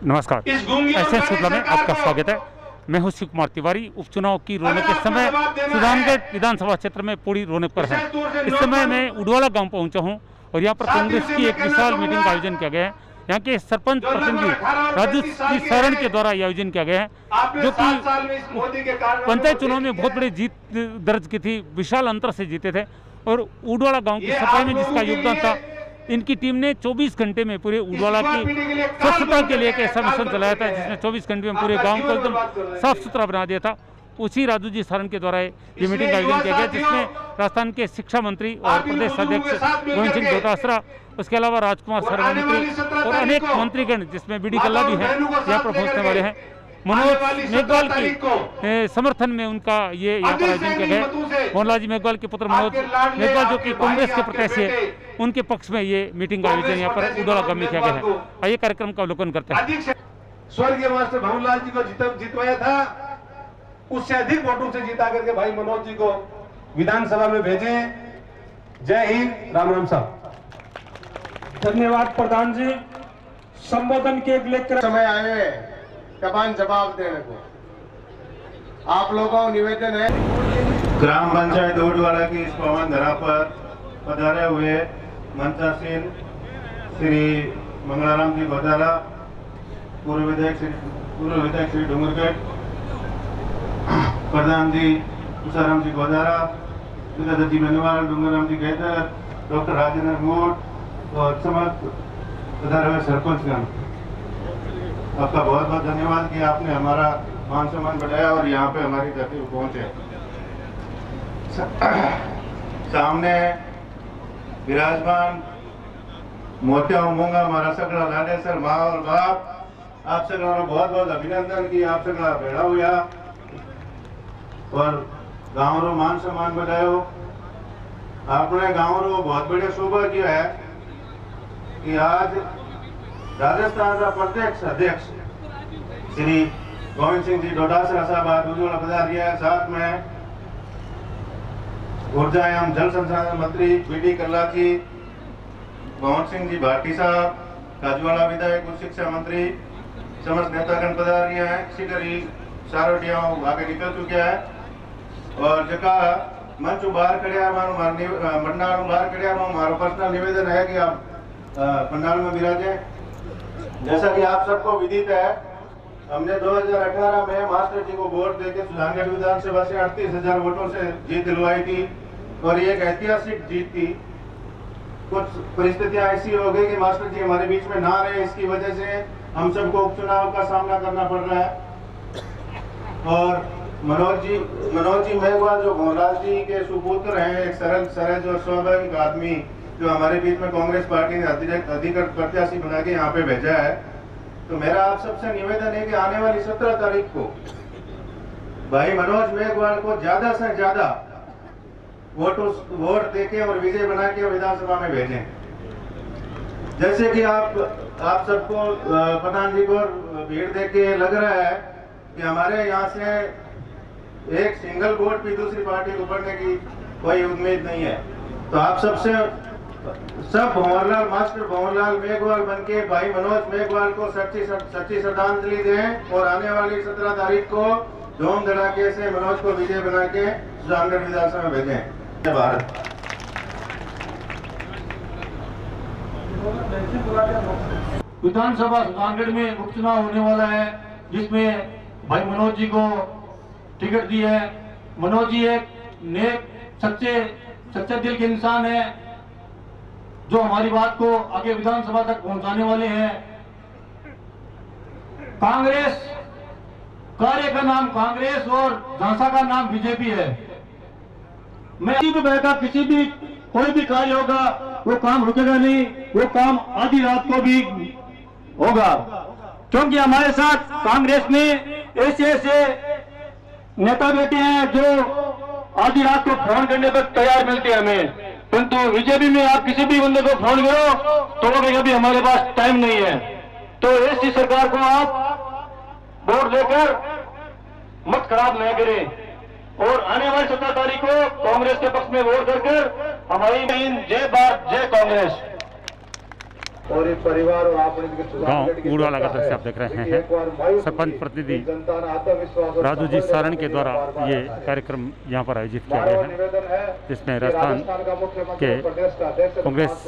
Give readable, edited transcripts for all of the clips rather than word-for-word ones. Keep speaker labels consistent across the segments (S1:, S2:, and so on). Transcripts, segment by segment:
S1: नमस्कार, एसएन शुक्ला में आपका स्वागत है। मैं हूं शिव कुमार तिवारी। उपचुनाव की रौनक के समय सुजानगढ़ विधानसभा क्षेत्र में पूरी रौनक पर है। इस समय मैं उडवाला गांव पहुंचा हूं और यहां पर कांग्रेस की एक विशाल मीटिंग का आयोजन किया गया है। यहाँ के सरपंच प्रतिनिधि राजू शरण के द्वारा आयोजन किया गया है, जो कि पंचायत चुनाव में बहुत बड़ी जीत दर्ज की थी, विशाल अंतर से जीते थे। और उडवाला गाँव की सफाई में जिसका योगदान था, इनकी टीम ने 24 घंटे में पूरे उडवाला की स्वच्छता के लिए एक ऐसा मिशन चलाया था जिसमें 24 घंटे में पूरे गांव को एकदम साफ सुथरा बना दिया था। उसी राजू जी शरण के द्वारा ये मीटिंग का आयोजन किया गया, जिसमें राजस्थान के शिक्षा मंत्री और प्रदेश अध्यक्ष गोविंद सिंह डोटासरा, उसके अलावा राजकुमार शर्मा मंत्री और अनेक मंत्रीगण, जिसमें बीडी कल्ला भी है, यहाँ पर पहुँचने वाले हैं। मनोज मेघवाल के समर्थन में उनका ये यहाँ पर आयोजन किया गया। मोहनलाल जी मेघवाल के पुत्र मनोज मेघवाल, जो कि कांग्रेस के प्रत्याशी है, उनके पक्ष में ये मीटिंग का आयोजन यहाँ पर उडवाला गांव में किया गया है। आइए कार्यक्रम का अवलोकन करते हैं।
S2: स्वर्गीय मास्टर भवनलाल जी को जितवाया था, उससे अधिक वोटों से जीता करके भाई मनोज जी को विधानसभा में भेजे। जय हिंद, राम राम साहब।
S3: धन्यवाद प्रधान जी। संबोधन के लेकर
S4: समय आए कबान जवाब देने को। आप लोगों को निवेदन है,
S5: ग्राम पंचायत उडवाला की इस पवन धरा पर पधारे हुए मंचासीन श्री मंगलाराम जी गोदारा, पूर्व विधायक श्री डूंगरगढ़, प्रधान जी उषाराम जी गोदारा, विधायक जी बेनवाल, डूंगराम जी गैदर, डॉक्टर राजेंद्र मूड और समस्त पधारे हुए सरपंचगण, आपका बहुत बहुत धन्यवाद कि आपने हमारा मान सम्मान बढ़ाया और यहाँ पे हमारी धरती पर पहुंचे। सामने विराजमान मोत्या मूंगा मारा सगड़ा लाडेसर माँ और बाप, आप सगड़ा बहुत बहुत अभिनंदन की आप सगड़ा भेड़ा हुआ और गाँव रो मान सम्मान बढ़ायो। आपने गाँव रो बहुत बड़े सौभाग्य है कि आज राजस्थान का प्रदेश अध्यक्ष श्री गोविंद सिंह जी डोटासरा साहब आज उज्ज्वला पधार है। साथ में ऊर्जा एवं जल संसाधन मंत्री बीडी कल्ला जी, मोहन सिंह जी भाटी साहब, काजवाड़ा विधायक, उच्च शिक्षा मंत्री, समस्त नेतागण पधार रही है। इसी करी सारोटिया आगे निकल चुके हैं और जका मंच बाहर खड़े मंडाल बाहर खड़े मारो पर्सनल निवेदन है कि आप पंडाल में विराजे। जैसा कि आप सबको विदित है, हमने 2018 में मास्टर जी को वोट देकर सुजानगढ़ विधानसभा से 38,000 वोटों से जीत दिलवाई थी और ये एक ऐतिहासिक जीत थी। कुछ परिस्थितियां ऐसी हो गई कि मास्टर जी हमारे बीच में ना रहे, इसकी वजह से हम सबको उपचुनाव का सामना करना पड़ रहा है। और मनोज जी मेघवाल, जो मोहनलाल जी के सुपुत्र हैं, एक सरल सहज और स्वाभाविक आदमी, जो हमारे बीच में कांग्रेस पार्टी ने अधिकृत प्रत्याशी बना के यहाँ पे भेजा है। तो मेरा आप सबसे निवेदन है कि आने वाली 17 तारीख को भाई मनोज मेघवाल को ज्यादा से ज्यादा वोट देके और विजय बना के विधानसभा में भेजें। जैसे कि आप सबको प्रधान जी को भीड़ देख के लग रहा है कि हमारे यहाँ से एक सिंगल वोट भी दूसरी पार्टी को बढ़ने की कोई उम्मीद नहीं है। तो आप सबसे सब भंवरलाल मास्टर भंवरलाल मेघवाल बनके भाई मनोज मेघवाल को सच्ची श्रद्धांजलि दें और आने वाली 17 तारीख को धूम धड़ाके से मनोज को विजय बना के सुजानगढ़ विधानसभा में भेजें। जय भारत।
S3: विधानसभा सुजानगढ़ में उपचुनाव होने वाला है, जिसमें भाई मनोज जी को टिकट दी है। मनोज जी एक नेक सच्चे दिल के इंसान है, जो हमारी बात को आगे विधानसभा तक पहुंचाने वाले हैं। कांग्रेस कार्य का नाम कांग्रेस और झांसा का नाम बीजेपी है। मैं किसी भी कोई भी कार्य होगा वो काम रुकेगा नहीं, वो काम आधी रात को भी होगा, क्योंकि हमारे साथ कांग्रेस में ऐसे नेता बैठे हैं जो आधी रात को फोन करने पर तैयार मिलते हैं हमें, परंतु बीजेपी में आप किसी भी बंदे को फोन करो तो वो कहेगा भी हमारे पास टाइम नहीं है। तो ऐसी सरकार को आप वोट देकर मत खराब नहीं करें और आने वाली 17 तारीख को कांग्रेस के पक्ष में वोट कर हमारी जय भारत, जय कांग्रेस।
S2: और एक परिवार और आप
S1: गांव ऊडवाला का दृश्य आप देख रहे हैं। सरपंच प्रतिनिधि राजू जी सारण के द्वारा ये कार्यक्रम यहाँ पर आयोजित किया गया है, जिसमें राजस्थान के कांग्रेस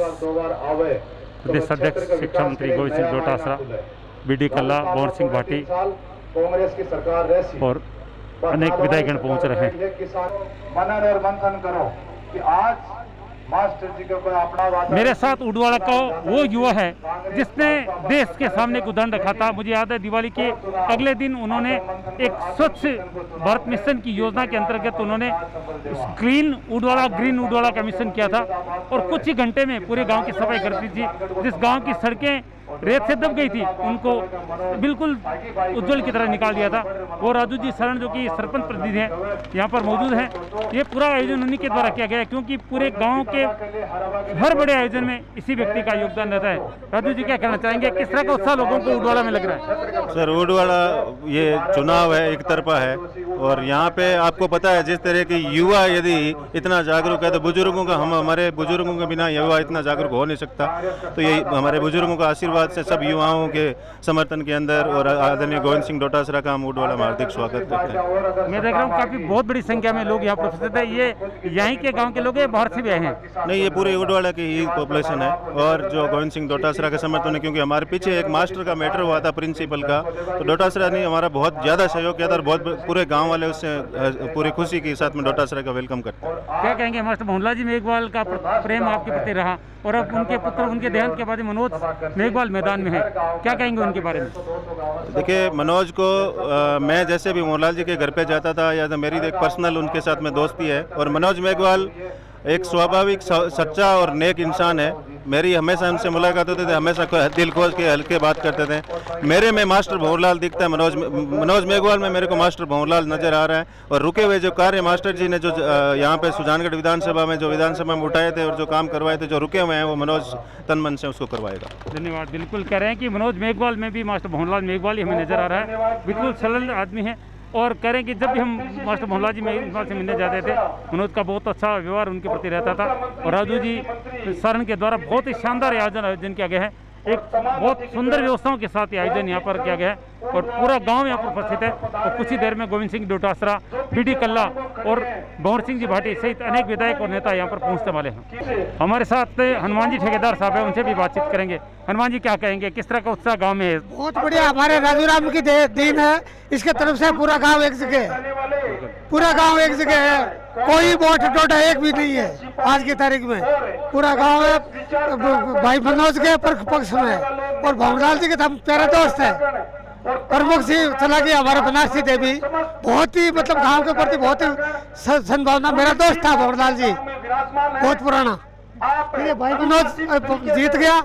S1: प्रदेश अध्यक्ष शिक्षा मंत्री गोविंद सिंह डोटासरा, बीडी कल्ला, भंवर सिंह भाटी
S2: कांग्रेस की सरकार रहती
S1: और अनेक विधायकगण पहुंच रहे हैं।
S2: मनन और मंथन करो कि आज मास्टर जी को अपना
S1: मेरे साथ उडवाला का वो युवा है जिसने देश के सामने एक उदाहरण रखा था। मुझे याद है दिवाली के अगले दिन उन्होंने एक स्वच्छ भारत मिशन की योजना के अंतर्गत उन्होंने क्लीन उडवाला, ग्रीन उडवाला का मिशन किया था और कुछ ही घंटे में पूरे गांव की सफाई कर दी थी। जिस गांव की सड़कें रेत से दब गई थी उनको बिल्कुल उज्जवल की तरह निकाल दिया था। वो राजू जी शरण जो कि सरपंच प्रतिनिधि हैं यहाँ पर मौजूद हैं। ये पूरा आयोजन उन्हीं के द्वारा किया गया है, क्योंकि पूरे गांव के हर बड़े आयोजन में इसी व्यक्ति का योगदान रहता है। राजू जी क्या कहना चाहेंगे, किस तरह का उत्साह लोगों को उडवाला में लग रहा है?
S5: सर, उडवाला ये चुनाव है, एक तरफा है और यहाँ पे आपको पता है जिस तरह की युवा यदि इतना जागरूक है तो बुजुर्गों का, हमारे बुजुर्गों के बिना युवा इतना जागरूक हो नहीं सकता। तो ये हमारे बुजुर्गों का आशीर्वाद से सब युवाओं के समर्थन के अंदर और आदरणीय गोविंद सिंह डोटासरा का हम उडवाला में हार्दिक स्वागत करते हैं।
S1: मैं देख रहा हूँ काफी बहुत बड़ी संख्या में लोग यहाँ पर उपस्थित है। ये यहीं के गांव के लोग हैं, बाहर से भी आए हैं?
S5: नहीं, ये पूरे उडवाला की ही पॉपुलेशन है और जो गोविंद सिंह डोटासरा के समर्थन है, क्योंकि हमारे पीछे एक मास्टर का मैटर हुआ था प्रिंसिपल का, तो डोटासरा ने हमारा बहुत ज़्यादा सहयोग किया था और बहुत पूरे गाँव वाले उससे पूरी खुशी के साथ में डोटासरा का वेलकम करते हैं।
S1: क्या कहेंगे मास्टर भंवरलाल जी मेघवाल का प्रेम आपके प्रति रहा और अब उनके पुत्र, उनके देहांत के बाद मनोज मेघवाल मैदान में है, क्या कहेंगे उनके बारे में?
S5: देखिए, मनोज को मैं जैसे भी भंवरलाल जी के घर पे जाता था या तो मेरी एक पर्सनल उनके साथ में दोस्ती है और मनोज मेघवाल एक स्वाभाविक सच्चा और नेक इंसान है। मेरी हमेशा उनसे मुलाकात होती थी, हमेशा दिल खोज के हल्के बात करते थे। मेरे में मास्टर भंवरलाल दिखता है, मनोज मेघवाल में मेरे को मास्टर भंवरलाल नजर आ रहा है। और रुके हुए जो कार्य मास्टर जी ने जो यहाँ पे सुजानगढ़ विधानसभा में जो विधानसभा में उठाए थे और जो काम करवाए थे, जो रुके हुए हैं वो मनोज तन मन से उसको करवाएगा।
S1: धन्यवाद। बिल्कुल कह रहे हैं कि मनोज मेघवाल में भी मास्टर भंवरलाल मेघवाल ही हमें नजर आ रहा है। बिल्कुल सरल आदमी है और कह रहे हैं कि जब भी हम मास्टर भंवरलाल जी मेघवाल से मिलने जाते थे, मनोज का बहुत अच्छा व्यवहार उनके प्रति रहता था। और राजू जी शरण के द्वारा बहुत ही शानदार आयोजन किया गया है। एक बहुत सुंदर व्यवस्थाओं के साथ ये आयोजन यहाँ पर किया गया है और पूरा गांव यहाँ पर उपस्थित है। और कुछ ही देर में गोविंद सिंह डोटासरा, बीडी कल्ला और भंवर सिंह जी भाटी सहित अनेक विधायक और नेता यहाँ पर पहुँचने वाले हैं। हमारे साथ हनुमान जी ठेकेदार साहब है, उनसे भी बातचीत करेंगे। हनुमान जी क्या कहेंगे, किस तरह का उत्साह गाँव में है?
S6: बहुत बढ़िया, हमारे राजू राम की दिन है, इसके तरफ से पूरा गाँव एक जगह है, पूरा गाँव एक जगह है, कोई वोट टोटा एक भी नहीं है। आज की तारीख में पूरा गांव है भाई मनोज के पक्ष में और भंवरलाल जी के हम प्यारे दोस्त हैं। प्रमुख जी चला गया हमारे बनारसी देवी, बहुत ही मतलब गांव के प्रति बहुत ही सद्भावना। मेरा दोस्त था भंवरलाल जी, बहुत पुराना। फिर भाई मनोज जीत गया,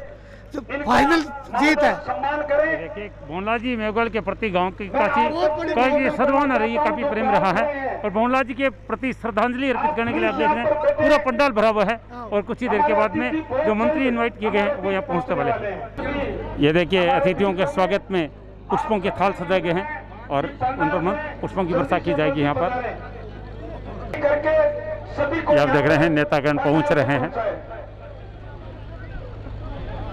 S6: फाइनल जीत है।
S1: देखिए, भंवरलाल जी मेघवाल के प्रति गांव की काफी सद्भावना रही है, काफी प्रेम रहा है। और भंवरलाल जी के प्रति श्रद्धांजलि अर्पित करने के लिए आप देख रहे हैं पूरा पंडाल भरा हुआ है और कुछ ही देर के बाद में जो मंत्री इनवाइट किए गए हैं वो यहाँ पहुँचने वाले हैं। ये देखिए, अतिथियों के स्वागत में पुष्पों के थाल सजाए गए हैं और उन पर पुष्पों की वर्षा की जाएगी। यहाँ पर आप देख रहे हैं नेतागण पहुँच रहे हैं।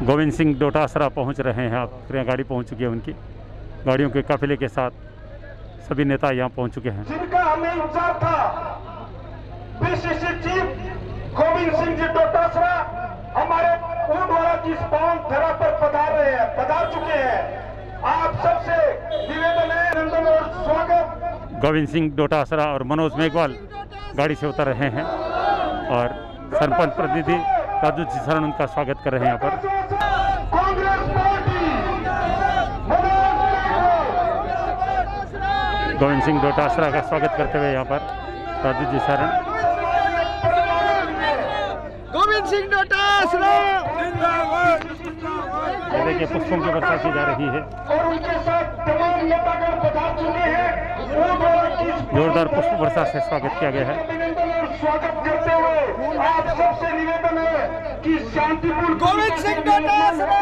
S1: गोविंद सिंह डोटासरा पहुंच रहे हैं। आप गाड़ी पहुंच चुकी है, उनकी गाड़ियों के काफिले के साथ सभी नेता यहां पहुंच चुके हैं।
S2: जिनका हमें इंतजार था, बीसीसी चीफ गोविंद सिंह जी डोटासरा हमारे उडवाला की इस पावन धरा पर पधार चुके हैं। आप सबसे निवेदन है, नंदन और स्वागत।
S1: गोविंद सिंह डोटासरा और मनोज मेघवाल गाड़ी से उतर रहे हैं और सरपंच प्रतिनिधि राजू जी शरण उनका स्वागत कर रहे हैं। यहाँ पर गोविंद सिंह डोटासरा का स्वागत करते हुए यहाँ पर राजू जी शरण।
S6: गोविंद सिंह डोटासरा
S1: देखिए, पुष्पों की वर्षा की जा रही है, जोरदार पुष्प वर्षा से स्वागत किया गया है।
S2: स्वागत करते हुए आप सबसे निवेदन है कि शांतिपूर्ण
S6: गोविंद सिंह डोटासरा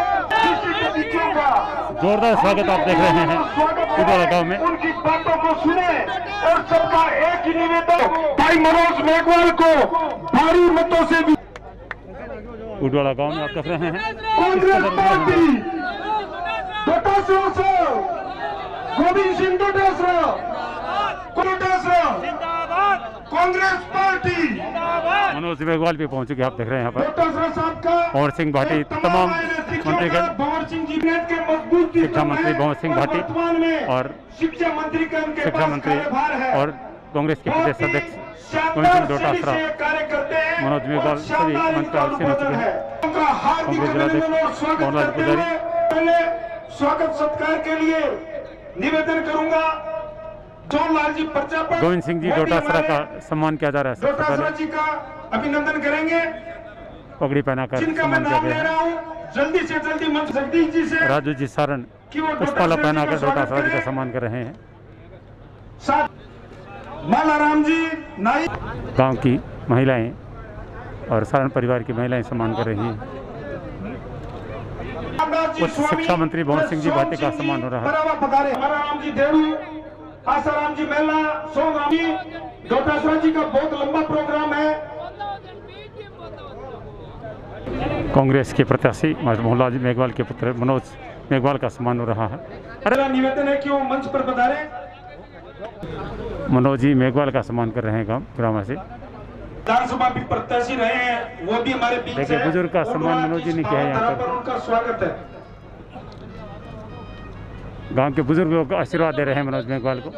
S1: जोरदार स्वागत आप देख रहे हैं उडवाला गांव में।
S2: उनकी बातों को सुने और सबका एक ही निवेदन, भाई मनोज मेघवाल को भारी मतों से
S1: उडवाला गांव में आप देख रहे हैं
S2: कांग्रेस पार्टी डोटासरा से गोविंद सिंह डोटासरा कांग्रेस पार्टी
S1: मनोज मेघवाल भी पहुंच चुके आप देख रहे हैं यहाँ पर
S2: डोटासरा साहब का
S1: भंवर सिंह भाटी तमाम मंत्रीगण
S2: भंवर सिंह जी के मजबूत
S1: शिक्षा मंत्री भंवर सिंह भाटी
S2: वर्तमान में
S1: और
S2: शिक्षा मंत्री का उनके
S1: शिक्षा
S2: पास
S1: मंत्री
S2: कार्यभार है
S1: और कांग्रेस के प्रदेश अध्यक्ष गोविंद सिंह डोटासरा मनोज मेघवाल सभी मंच पर आसीन हो चुके हैं कांग्रेस जिलाध्यक्ष मोहनलाल पुजारी
S2: पहले स्वागत सत्कार के लिए निवेदन करूंगा जवाहरलाल जी प्रजापति
S1: गोविंद सिंह जी डोटासरा का सम्मान किया जा रहा है सबसे
S2: डोटासरा
S1: पहले
S2: जी का अभिनंदन करेंगे
S1: पगड़ी पहनाकर
S2: जिनका मैं
S1: सम्मान किया
S2: नाम ले
S1: गया
S2: रहा
S1: है
S2: हूँ जल्दी से जल्दी मंच जगदीश जी से
S1: राजू जी सारण
S2: कि वो
S1: पुष्पाला
S2: डोटासरा जी
S1: पहनाकर
S2: का स्वागत
S1: डोटासरा जी का
S2: करें।
S1: सम्मान कर रहे हैं
S2: साथ मालाराम जी नाई
S1: गांव की महिलाएं और सारण परिवार की महिलाएं सम्मान कर रही हैं उच्च शिक्षा मंत्री भंवर सिंह जी भाटी का सम्मान हो रहा है
S2: बराबर पधारे मालाराम जी देवू आसाराम जी मेला सोमराम जी डोटासरा जी का बहुत लंबा प्रोग्राम है
S1: कांग्रेस के प्रत्याशी मोहनलाल जी मेघवाल के पुत्र मनोज मेघवाल का सम्मान हो रहा है
S2: मेरा निवेदन है कि वो मंच पर पधारे
S1: मनोज जी मेघवाल का सम्मान कर रहे हैं ग्रामवासी
S2: विधानसभा भी प्रत्याशी रहे हैं वो भी हमारे बीच
S1: देखिए,
S2: है।
S1: बुजुर्ग का सम्मान मनोज जी ने किया है यहाँ पर।
S2: उनका स्वागत है
S1: गांव के बुजुर्ग लोग आशीर्वाद दे रहे हैं मनोज मेघवाल को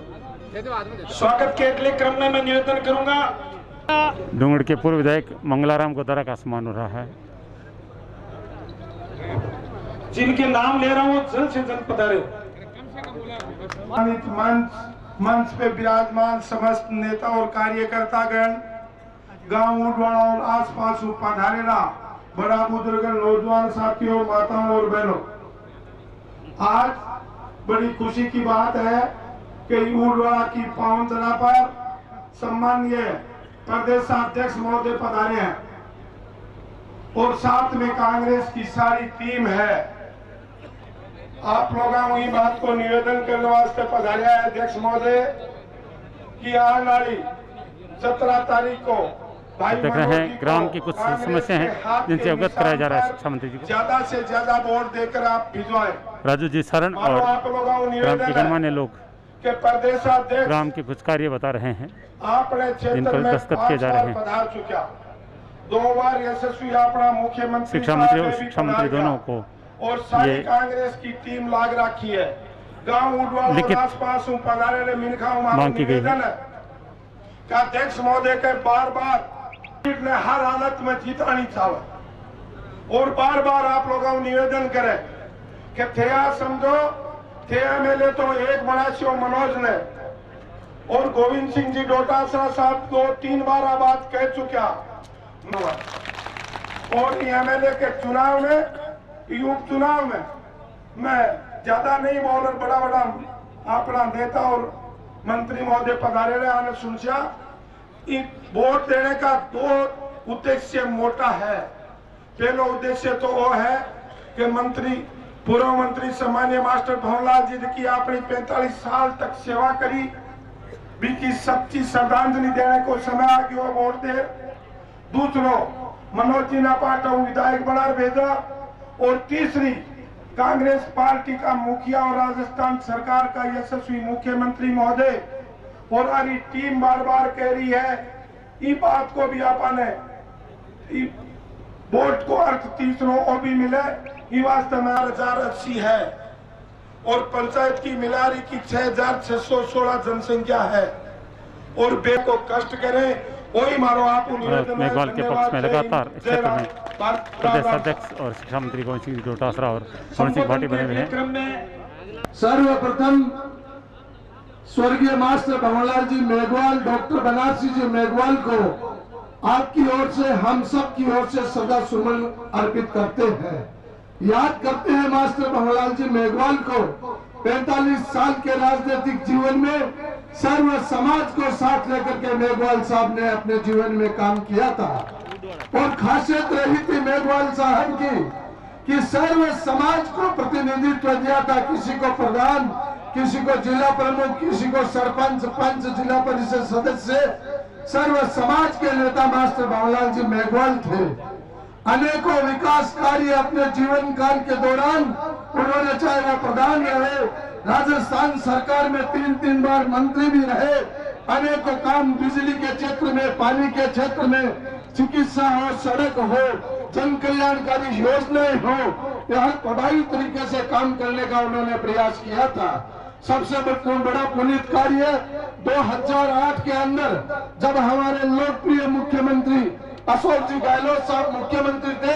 S2: स्वागत के अगले क्रम में मैं निवेदन करूंगा
S1: डूंगड़ के पूर्व विधायक मंगलाराम गोदारा का सम्मान हो रहा है
S2: जिनके नाम ले रहा हूँ जल्द से जल्द पधारे
S4: मंच पे विराजमान समस्त नेता और कार्यकर्तागण गांव उडवाड़ा और आसपास पधारेला बड़ा बुजुर्ग नौजवान साथियों माताओं और बहनों आज बड़ी खुशी की बात है कि उडवाड़ा की पावन धरा पर सम्मानीय प्रदेशाध्यक्ष महोदय पधारे हैं और साथ में कांग्रेस की सारी टीम है। आप लोगों की बात को निवेदन करने वास्ते पधारिया है अध्यक्ष महोदय की आने वाली 17 तारीख को भाई
S1: देख रहे हैं ग्राम की कुछ समस्या हैं जिनसे अवगत कराया जा रहा है शिक्षा मंत्री जी को
S4: ज्यादा से ज्यादा वोट देकर आप भिजवाएं।
S1: राजू जी सारण
S4: और
S1: और
S4: आप लोगों को
S1: ग्राम के
S4: निवेदन है
S1: गणमान्य लोग
S4: कि प्रदेशाध्यक्ष
S1: ग्राम के कुछ कार्य बता रहे हैं
S4: अपने
S1: जिन
S4: क्षेत्र
S1: पर
S4: में
S1: दस्तखत किए
S4: 5
S1: जा रहे
S4: बार
S1: हैं।
S4: पधार चुका 2 बार यशस्वी अपना मुख्यमंत्री
S1: शिक्षा मंत्री और
S4: साहब ने भी
S1: शिक्षा मंत्री
S4: पधार
S1: दोनों
S4: किया।
S1: को
S4: और सारी
S1: ये
S4: कांग्रेस की टीम लाग रखी है। गांव उडवाड़ा
S1: लिखित
S4: और आसपास पधारे मिनखा
S1: मांग की गई है।
S4: निवेदन है कि अध्यक्ष महोदय के बार बार ने हर हालत में जीतानी चाहे और बार बार आप लोगों को निवेदन करें कि थे समझो थे एमएलए तो एक बनासियो मनोज ने और गोविंद सिंह जी डोटासरा साहब 2-3 बार बात कह चुका और एमएलए के चुनाव में उपचुनाव में मैं ज्यादा नहीं बोल रहा बड़ा बड़ा अपना नेता और मंत्री महोदय पधारे आने सुनचा वोट देने का 2 उद्देश्य मोटा है। पहला उद्देश्य तो वो है कि मंत्री पूर्व मंत्री सम्मान्य मास्टर भंवरलाल जी की अपनी 45 साल तक सेवा करी भी की सच्ची श्रद्धांजलि देने को समय आ गया वोट दे। दूसरों मनोज जी नापाटा विधायक बना भेजा और तीसरी कांग्रेस पार्टी का मुखिया और राजस्थान सरकार का यशस्वी मुख्यमंत्री महोदय और हमारी टीम बार बार कह रही है ये बात को भी आपने वोट को अर्थ तीसरों को भी मिले ये वास्तव में 2080 है और पंचायत की मिलारी की 6616 जनसंख्या है और बे को कष्ट करें वही मारो आप
S1: मेघवाल के पक्ष में लगातार इस क्षेत्र में प्रदेश अध्यक्ष और शिक्षा मंत्री गोविंद सिंह डोटासरा और भंवर सिंह भाटी बने हुए हैं।
S3: सर्वप्रथम स्वर्गीय मास्टर भंवरलाल जी मेघवाल डॉक्टर बनारसी जी मेघवाल को आपकी ओर से हम सब की ओर से श्रद्धा सुमन अर्पित करते हैं। याद करते हैं मास्टर भंवरलाल जी मेघवाल को 45 साल के राजनीतिक जीवन में सर्व समाज को साथ लेकर के मेघवाल साहब ने अपने जीवन में काम किया था और खासियत रही थी मेघवाल साहब की कि सर्व समाज को प्रतिनिधित्व दिया था। किसी को प्रधान, किसी को जिला प्रमुख, किसी को सरपंच, पंच, जिला परिषद सदस्य, सर्व समाज के नेता मास्टर भंवरलाल जी मेघवाल थे।
S4: अनेकों विकास कार्य अपने जीवन काल के दौरान उन्होंने, चाहे वो प्रधान रहे, राजस्थान सरकार में 3 बार मंत्री भी रहे, अनेकों काम बिजली के क्षेत्र में, पानी के क्षेत्र में, चिकित्सा हो, सड़क हो, जन कल्याणकारी योजनाएं हो, यहाँ प्रभावी तरीके से काम करने का उन्होंने प्रयास किया था। सबसे बड़ा पुनीत कार्य 2008 के अंदर जब हमारे लोकप्रिय मुख्यमंत्री अशोक जी गहलोत साहब मुख्यमंत्री थे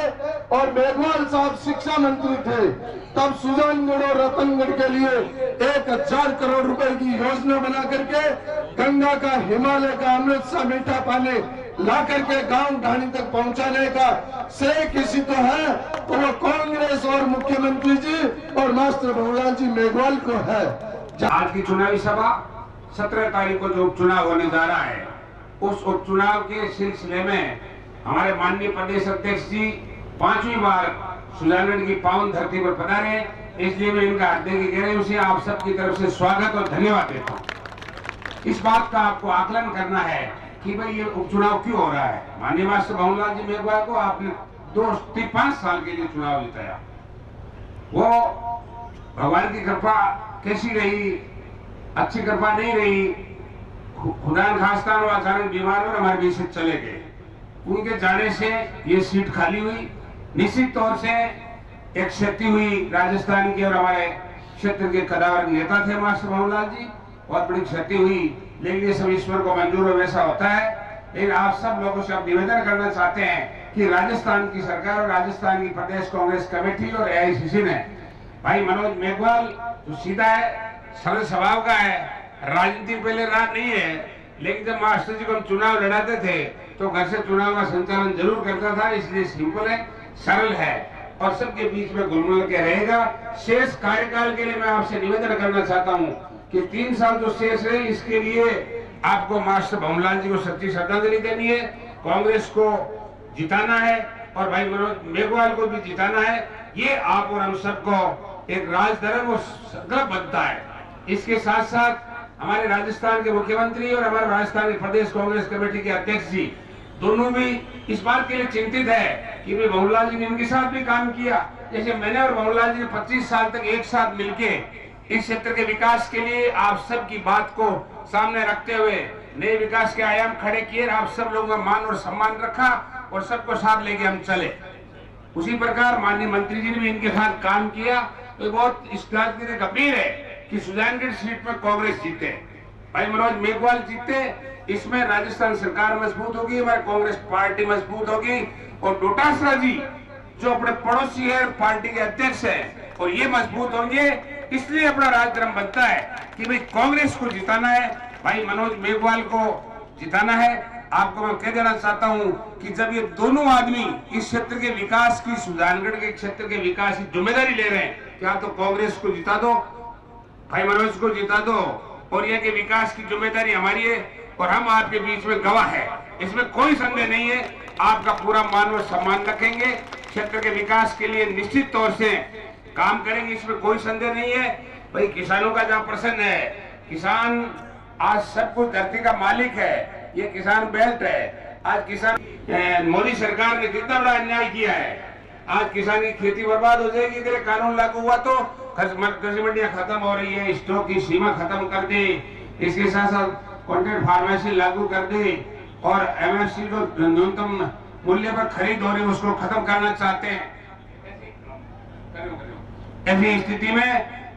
S4: और मेघवाल साहब शिक्षा मंत्री थे, तब सुजानगढ़ और रतनगढ़ के लिए 1000 करोड़ रुपए की योजना बना करके गंगा का, हिमालय का अमृत सा मीठा पानी ला करके गांव ढाणी तक पहुंचाने का श्रेय किसी तो है तो वो कांग्रेस और मुख्यमंत्री जी और मास्टर भंवरलाल जी मेघवाल को है।
S7: आज की चुनावी सभा 17 तारीख को जो उपचुनाव होने जा रहा है, उस उपचुनाव के सिलसिले में हमारे माननीय प्रदेश अध्यक्ष जी 5वीं बार सुजानगढ़ की पावन धरती पर पधारे, इसलिए मैं इनका हृदय की गहराइयों से आप सबकी तरफ से स्वागत और धन्यवाद देता हूँ। इस बात का आपको आकलन करना है कि भाई ये उपचुनाव क्यों हो रहा है। माननीय मास्टर भंवरलाल जी मेघवाल को आपने 5 साल के लिए चुनाव जिताया, वो भगवान की कृपा कैसी रही, अच्छी कृपा नहीं रही, खुदा न खास्ता वो अचानक बीमार और हमारे बीच से चले गए। उनके जाने से ये सीट खाली हुई। निश्चित तौर से एक क्षति हुई राजस्थान के और हमारे क्षेत्र के कदावर नेता थे मास्टर भंवरलाल जी, बहुत बड़ी क्षति हुई, लेकिन ये सब ईश्वर को मंजूर और वैसा होता है। लेकिन आप सब लोगों से आप निवेदन करना चाहते हैं कि राजस्थान की सरकार और राजस्थान की प्रदेश कांग्रेस कमेटी और AICC ने भाई मनोज मेघवाल जो सीधा है, सरल स्वभाव का है, राजनीति पहले रहा नहीं है, लेकिन जब मास्टर जी को हम चुनाव लड़ाते थे तो घर से चुनाव का संचालन जरूर करता था, इसलिए सिंपल है, सरल है और सबके बीच में घुल-मिल के रहेगा। शेष कार्यकाल के लिए मैं आपसे निवेदन करना चाहता हूँ कि 3 साल जो शेष है, इसके लिए आपको मास्टर भंवरलाल जी को सच्ची श्रद्धांजलि देनी है, कांग्रेस को जिताना है और भाई मनोज मेघवाल को भी जिताना है। ये आप और हम सबको एक राजधर्म और संकल्प बनता है। इसके साथ साथ हमारे राजस्थान के मुख्यमंत्री और हमारे राजस्थान की प्रदेश कांग्रेस कमेटी के अध्यक्ष जी दोनों भी इस बात के लिए चिंतित है कि भाई भंवरलाल जी ने इनके साथ भी काम किया। जैसे मैंने और भंवरलाल जी 25 साल तक एक साथ मिलके इस क्षेत्र के विकास के लिए आप सब की बात को सामने रखते हुए नए विकास के आयाम खड़े किए, आप सब लोगों का मान और सम्मान रखा और सबको साथ लेके हम चले। उसी प्रकार माननीय मंत्री जी ने भी इनके साथ काम किया। तो बहुत इस बात के लिए गंभीर है कि सुजानगढ़ सीट पर कांग्रेस जीते, भाई मनोज मेघवाल जीते, इसमें राजस्थान सरकार मजबूत होगी, हमारी कांग्रेस पार्टी मजबूत होगी और डोटासरा जी जो अपने पड़ोसी है पार्टी के अध्यक्ष है और ये मजबूत होंगे। इसलिए अपना राजधर्म बनता है कि भाई कांग्रेस को जिताना है, भाई मनोज मेघवाल को जिताना है। आपको मैं कह देना चाहता हूं कि जब ये दोनों आदमी इस क्षेत्र के विकास की, सुजानगढ़ के क्षेत्र के विकास की जिम्मेदारी ले रहे हैं, क्या तो कांग्रेस को जिता दो, भाई मनोज को जिता दो और ये कि विकास की जिम्मेदारी हमारी है और हम आपके बीच में गवाह है, इसमें कोई संदेह नहीं है। आपका पूरा मान और सम्मान रखेंगे, क्षेत्र के विकास के लिए निश्चित तौर से काम करेंगे, इसमें कोई संदेह नहीं है। भाई किसानों का जहाँ प्रश्न है, किसान आज सब कुछ धरती का मालिक है, ये किसान बेल्ट है। आज किसान, मोदी सरकार ने कितना बड़ा अन्याय किया है, आज किसान की खेती बर्बाद हो जाएगी। अगर कानून लागू हुआ तो कृषि मंडियां खत्म हो रही है, स्टॉक की सीमा खत्म कर दे, इसके साथ साथ कॉन्ट्रैक्ट फार्मेसी लागू कर दे और MSP को न्यूनतम मूल्य पर खरीद हो रही है उसको खत्म करना चाहते हैं। ऐसी स्थिति में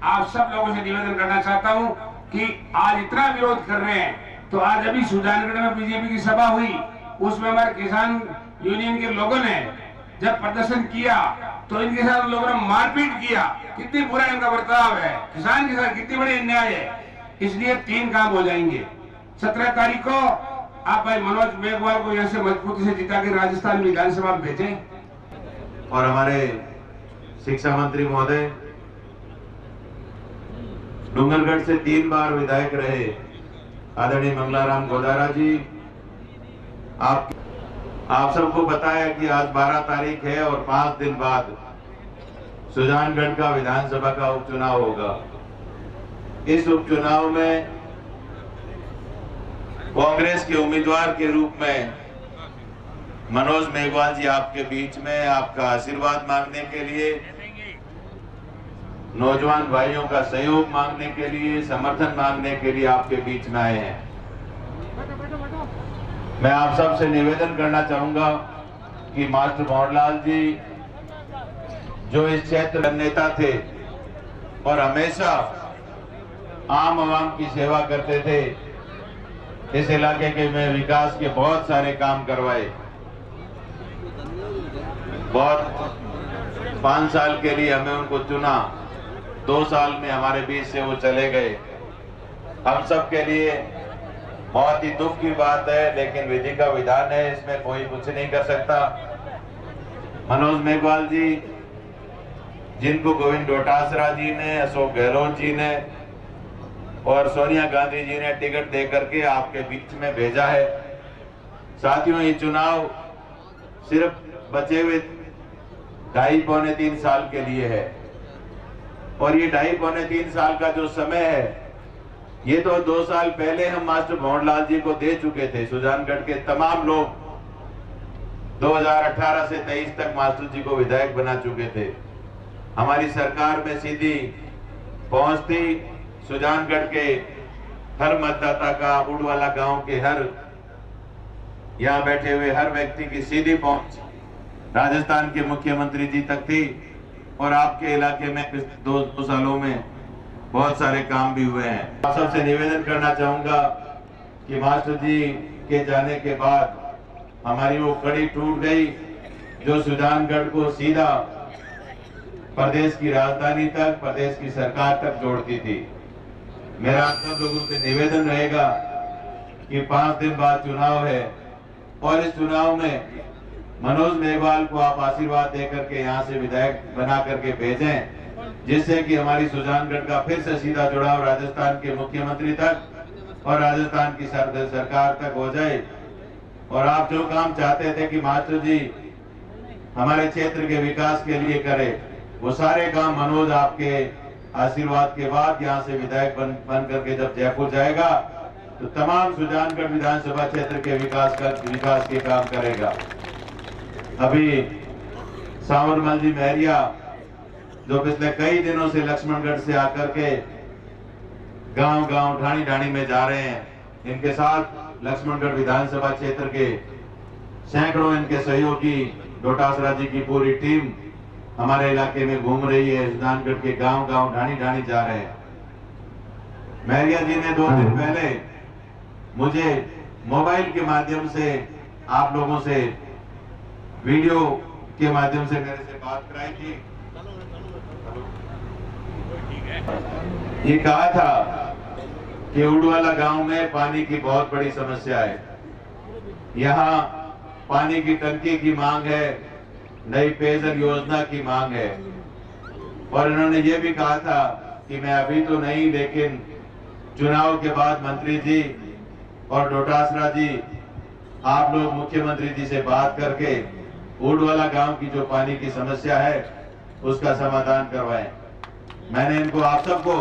S7: आप सब लोगों से निवेदन करना चाहता हूं कि आज इतना विरोध कर रहे हैं तो आज अभी सुजानगढ़ में बीजेपी की सभा हुई, उसमें हमारे किसान यूनियन के लोगों ने जब प्रदर्शन किया तो इनके साथ लोगों ने मारपीट किया। कितनी बुरा इनका बर्ताव है, किसान के साथ कितनी बड़ी अन्याय है। इसलिए 3 काम हो जाएंगे। 17 तारीख को आप भाई मनोज मेघवाल को यहाँ से मजबूती से जिता के राजस्थान विधानसभा में भेजें।
S5: और हमारे शिक्षा मंत्री महोदय डूंगरगढ़ से 3 बार विधायक रहे आदरणीय मंगलाराम गोदारा जी, आप सबको पता है कि आज 12 तारीख है और 5 दिन बाद सुजानगढ़ का विधानसभा का उपचुनाव होगा। इस उपचुनाव में कांग्रेस के उम्मीदवार के रूप में मनोज मेघवाल जी आपके बीच में आपका आशीर्वाद मांगने के लिए, नौजवान भाइयों का सहयोग मांगने के लिए, समर्थन मांगने के लिए आपके बीच में आए हैं। मैं आप सबसे निवेदन करना चाहूंगा कि मास्टर भंवरलाल जी जो इस क्षेत्र के नेता थे और हमेशा आम आवाम की सेवा करते थे, इस इलाके के में विकास के बहुत सारे काम करवाए। बहुत 5 साल के लिए हमें उनको चुना, 2 साल में हमारे बीच से वो चले गए। हम सब के लिए बहुत ही दुख की बात है, लेकिन विधि का विधान है, इसमें कोई कुछ नहीं कर सकता। मनोज मेघवाल जी जिनको गोविंद डोटासरा जी ने, अशोक गहलोत जी ने और सोनिया गांधी जी ने टिकट दे करके आपके बीच में भेजा है। साथियों, ये चुनाव सिर्फ बचे हुए 2.5-3 साल के लिए है और ये 2.5-3 साल का जो समय है, ये तो 2 साल पहले हम मास्टर भंवरलाल जी को दे चुके थे। सुजानगढ़ के तमाम लोग 2018 से 23 तक मास्टर जी को विधायक बना चुके थे। हमारी सरकार में सीधी पहुंच थी, सुजानगढ़ के हर मतदाता का, उड़वाला गांव के हर यहाँ बैठे हुए हर व्यक्ति की सीधी पहुंच राजस्थान के मुख्यमंत्री जी तक थी और आपके इलाके में पिछले 2 सालों में बहुत सारे काम भी हुए हैं। आप सबसे निवेदन करना चाहूंगा कि मास्टर जी के जाने के बाद हमारी वो कड़ी टूट गई जो सुजानगढ़ को सीधा प्रदेश की राजधानी तक, प्रदेश की सरकार तक जोड़ती थी। मेरा आप सब लोगों से निवेदन रहेगा कि 5 दिन बाद चुनाव है और इस चुनाव में मनोज मेघवाल को आप आशीर्वाद देकर के यहाँ से विधायक बना करके भेजें, जिससे कि हमारी सुजानगढ़ का फिर से सीधा जुड़ाव राजस्थान के मुख्यमंत्री तक और राजस्थान की सरकार तक हो जाए। और आप जो काम चाहते थे कि मास्टर जी हमारे क्षेत्र के विकास के लिए करे, वो सारे काम मनोज आपके आशीर्वाद के बाद यहाँ से विधायक बन करके जब जयपुर जाएगा तो तमाम सुजानगढ़ विधानसभा क्षेत्र के विकास के काम करेगा। अभी सांवरमल जी महरिया जो पिछले कई दिनों से लक्ष्मणगढ़ से आकर के गांव-गांव, ढाणी-ढाणी में जा रहे हैं, इनके साथ लक्ष्मणगढ़ विधानसभा क्षेत्र के सैकड़ों इनके सहयोगी, डोटासरा जी की पूरी टीम हमारे इलाके में घूम रही है। सुजानगढ़ के गांव-गांव, ढाणी-ढाणी जा रहे हैं। महरिया जी ने 2 दिन पहले मुझे मोबाइल के माध्यम से आप लोगों से वीडियो के माध्यम से मेरे से बात कराई थी। ये कहा था कि उड़वाला गांव में पानी की बहुत बड़ी समस्या है, यहाँ पानी की टंकी की मांग है, नई पेयजल योजना की मांग है। और इन्होंने ये भी कहा था कि मैं अभी तो नहीं, लेकिन चुनाव के बाद मंत्री जी और डोटासरा जी आप लोग मुख्यमंत्री जी से बात करके उड़वाला गांव की जो पानी की समस्या है उसका समाधान करवाएं। मैंने इनको आप सबको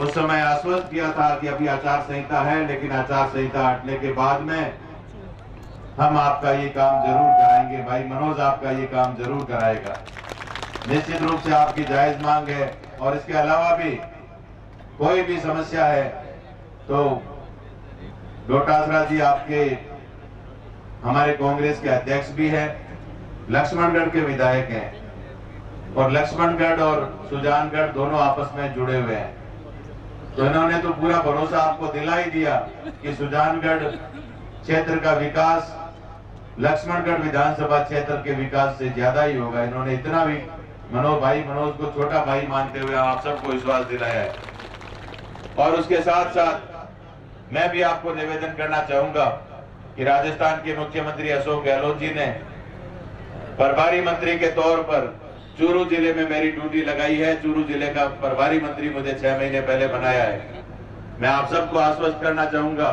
S5: उस समय आश्वस्त किया था कि अभी आचार संहिता है, लेकिन आचार संहिता हटने के बाद में हम आपका ये काम जरूर कराएंगे। भाई मनोज आपका ये काम जरूर कराएगा। निश्चित रूप से आपकी जायज मांग है और इसके अलावा भी कोई भी समस्या है तो डोटासरा जी आपके हमारे कांग्रेस के अध्यक्ष भी हैं, लक्ष्मणगढ़ के विधायक हैं और लक्ष्मणगढ़ और सुजानगढ़ दोनों आपस में जुड़े हुए हैं। तो इन्होंने तो पूरा भरोसा आपको दिला ही दिया कि सुजानगढ़ क्षेत्र का विकास लक्ष्मणगढ़ विधानसभा क्षेत्र के विकास से ज्यादा ही होगा। इन्होंने इतना भी मनोज को छोटा भाई मानते हुए आप सबको विश्वास दिलाया है। और उसके साथ साथ मैं भी आपको निवेदन करना चाहूंगा कि राजस्थान के मुख्यमंत्री अशोक गहलोत जी ने प्रभारी मंत्री के तौर पर चूरू जिले में मेरी ड्यूटी लगाई है। चूरू जिले का प्रभारी मंत्री मुझे 6 महीने पहले बनाया है। मैं आप सबको आश्वस्त करना चाहूंगा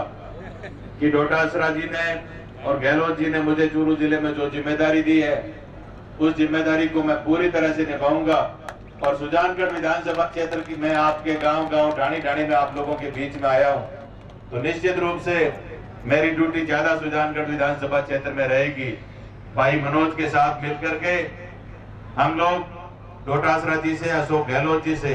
S5: कि डोटासरा जी ने और गहलोत जी ने मुझे चूरू जिले में जो जिम्मेदारी दी है उस जिम्मेदारी को मैं पूरी तरह से निभाऊंगा। और सुजानगढ़ विधानसभा क्षेत्र की मैं आपके गांव-गांव, ढाणी-ढाणी में आप लोगों के बीच में आया हूं, तो निश्चित रूप से मेरी ड्यूटी ज्यादा सुजानगढ़ विधानसभा क्षेत्र में रहेगी। भाई मनोज के साथ मिलकर के हम लोग डोटासरा जी से, अशोक गहलोत जी से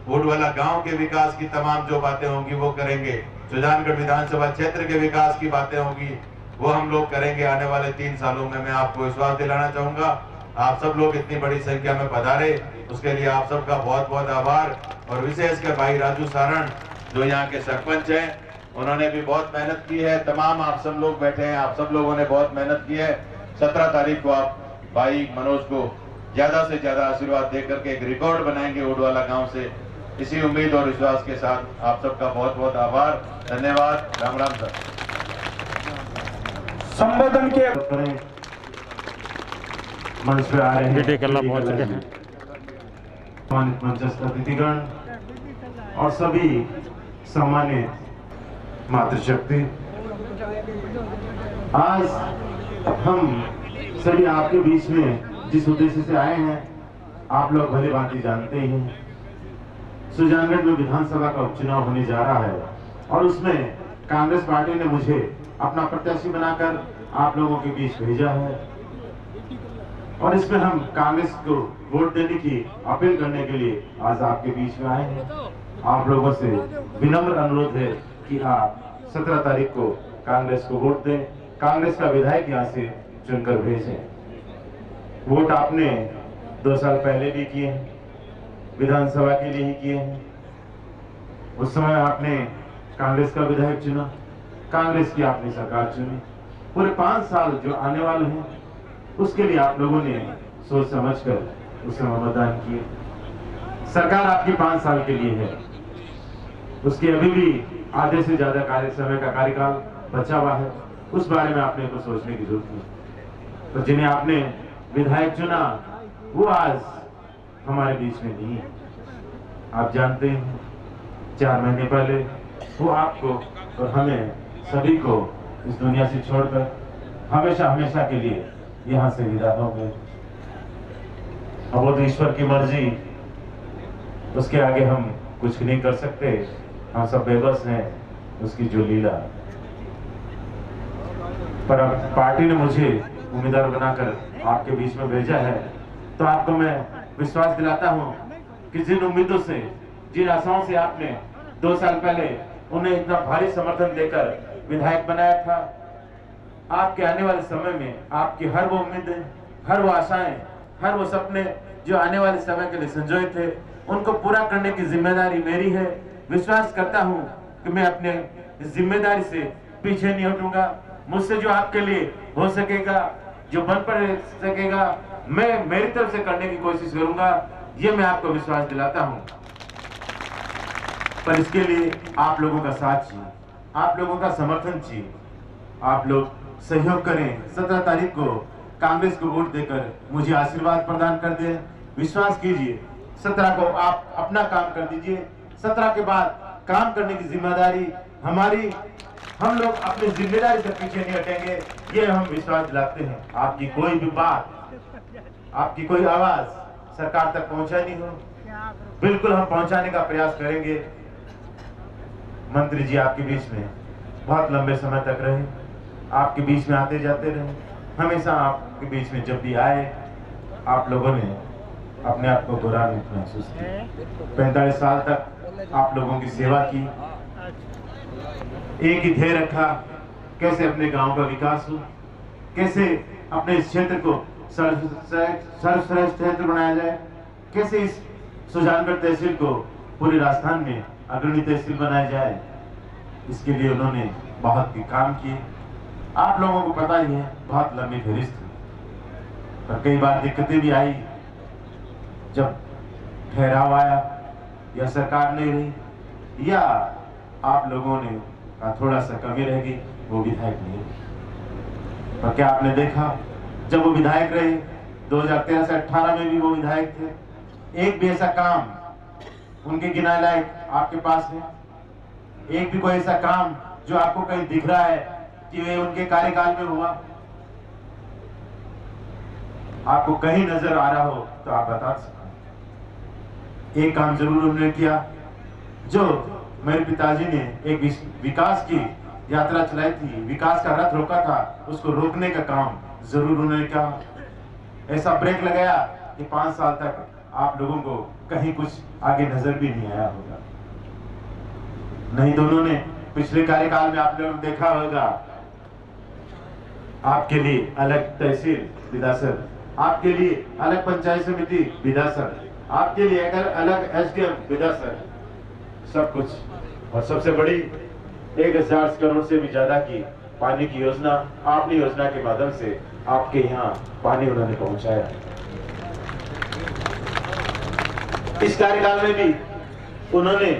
S5: उडवाला गांव के विकास की तमाम जो बातें होंगी वो करेंगे। सुजानगढ़ विधानसभा क्षेत्र के विकास की बातें होंगी वो हम लोग करेंगे आने वाले 3 सालों में। मैं आपको विश्वास दिलाना चाहूंगा, आप सब लोग इतनी बड़ी संख्या में पधारे उसके लिए आप सबका बहुत बहुत आभार। और विशेषकर भाई राजू सारण जो यहाँ के सरपंच हैं, उन्होंने भी बहुत मेहनत की है। तमाम आप सब लोग बैठे हैं, आप सब लोगों ने बहुत मेहनत की है। 17 तारीख को आप भाई मनोज को ज्यादा से ज्यादा आशीर्वाद देकर के एक रिकॉर्ड बनाएंगे उडवाला गांव से। इसी उम्मीद और विश्वास के साथ आप सबका बहुत बहुत आभार, धन्यवाद। राम राम सर।
S2: संबोधन के
S3: मंच पे आ रहे हैं
S1: बेटे कल्ला पहुंच चुके हैं।
S3: मंचस्थ अतिथिगण और सभी सम्मानित मातृशक्ति, आज हम सभी आपके बीच में जिस उद्देश्य से आए हैं आप लोग भली भांति जानते ही हैं। सुजानगढ़ में विधानसभा का उपचुनाव होने जा रहा है और उसमें कांग्रेस पार्टी ने मुझे अपना प्रत्याशी बनाकर आप लोगों के बीच भेजा है और इसमें हम कांग्रेस को वोट देने की अपील करने के लिए आज आपके बीच में आए हैं। आप लोगों से विनम्र अनुरोध है कि आप 17 तारीख को कांग्रेस को वोट दें, कांग्रेस का विधायक यहाँ से चुनकर भेजें। वोट आपने 2 साल पहले भी किए हैं, विधानसभा के लिए ही किए हैं। उस समय आपने कांग्रेस का विधायक चुना, कांग्रेस की आपने सरकार चुनी। पूरे 5 साल जो आने वाले हैं उसके लिए आप लोगों ने सोच समझकर उस समय मतदान किए। सरकार आपकी 5 साल के लिए है, उसके अभी भी आधे से ज्यादा समय का कार्यकाल बचा हुआ है। उस बारे में आपने तो सोचने की जरूरत नहीं। तो जिन्हें आपने विधायक चुना वो आज हमारे बीच में नहीं है। आप जानते हैं 4 महीने पहले वो आपको और हमें सभी को इस दुनिया से छोड़कर हमेशा हमेशा के लिए यहाँ से विदा हो गए। अब वो तो ईश्वर की मर्जी, उसके आगे हम कुछ नहीं कर सकते, हम सब बेबस हैं उसकी जो लीला। पर अब पार्टी ने मुझे उम्मीदवार बनाकर आपके बीच में भेजा है तो आपको मैं विश्वास दिलाता हूं कि जिन उम्मीदों से, जिन आशाओं से आपने 2 साल पहले उन्हें इतना भारी समर्थन देकर विधायक बनाया था, आपके आने वाले समय में आपकी हर वो उम्मीदें, हर वो आशाएं, हर वो सपने जो आने वाले समय के लिए संजोए थे, उनको पूरा करने की जिम्मेदारी मेरी है। विश्वास करता हूं कि मैं अपने जिम्मेदारी से पीछे नहीं हटूंगा। मुझसे जो आपके लिए हो सकेगा, जो बन पड़ सकेगा, मैं मेरी तरफ से करने की कोशिश करूंगा, ये मैं आपको विश्वास दिलाता हूं। पर इसके लिए आप लोगों का साथ चाहिए, आप लोगों का समर्थन चाहिए। आप लोग सहयोग करें, 17 तारीख को कांग्रेस को वोट देकर मुझे आशीर्वाद प्रदान कर दें। विश्वास कीजिए 17 को आप अपना काम कर दीजिए। 17 के बाद काम करने की जिम्मेदारी हमारी, हम लोग अपनी जिम्मेदारी से पीछे नहीं हटेंगे, ये हम विश्वास दिलाते हैं। आपकी कोई भी बात, आपकी कोई आवाज सरकार तक पहुंचानी हो, बिल्कुल हम पहुंचाने का प्रयास करेंगे। मंत्री जी आपके बीच में बहुत लंबे समय तक रहे, आपके बीच में आते जाते रहे, हमेशा आपके बीच में जब भी आए आप लोगों ने अपने आप को गौरवान्वित महसूस किया। 45 साल तक आप लोगों की सेवा की, एक ही ध्येय रखा, कैसे अपने गांव का विकास हो, कैसे अपने इस क्षेत्र को सर्वश्रेष्ठ क्षेत्र बनाया जाए, कैसे इस सुजानगढ़ तहसील को पूरे राजस्थान में अग्रणी तहसील बनाया जाए। इसके लिए उन्होंने बहुत ही काम किए। आप लोगों को पता ही है बहुत लंबी फहरिस्त थी, पर कई बार दिक्कतें भी आई। जब ठहराव आया या सरकार नहीं रही या आप लोगों ने थोड़ा सा कमी रह गई, वो विधायक नहीं रहे। पर क्या आपने देखा, जब वो विधायक रहे 2013 से 18 में भी वो विधायक थे, एक भी ऐसा काम उनके गिनाए लायक आपके पास है? एक भी कोई ऐसा काम जो आपको कहीं दिख रहा है कि वे उनके कार्यकाल में हुआ? आपको कहीं नजर आ रहा हो तो आप बता सकते। एक काम जरूर उन्होंने किया, जो मेरे पिताजी ने एक विकास की यात्रा चलाई थी, विकास का रथ रोका था, उसको रोकने का काम
S5: जरूर उन्होंने कहा, ऐसा ब्रेक लगाया कि 5 साल तक आप लोगों को कहीं कुछ आगे नजर भी नहीं आया होगा। नहीं तो उन्होंने पिछले कार्यकाल में आप लोगों ने देखा होगा, आपके लिए अलग तहसील विधासर, आपके लिए अलग पंचायत समिति विधासर, आपके लिए अलग एसडीएम विधासर, सब कुछ। और सबसे बड़ी 1000 करोड़ से भी ज्यादा की पानी की योजना आपने योजना के माध्यम से आपके यहाँ पानी उन्होंने पहुंचाया। इस कार्यकाल में भी उन्होंने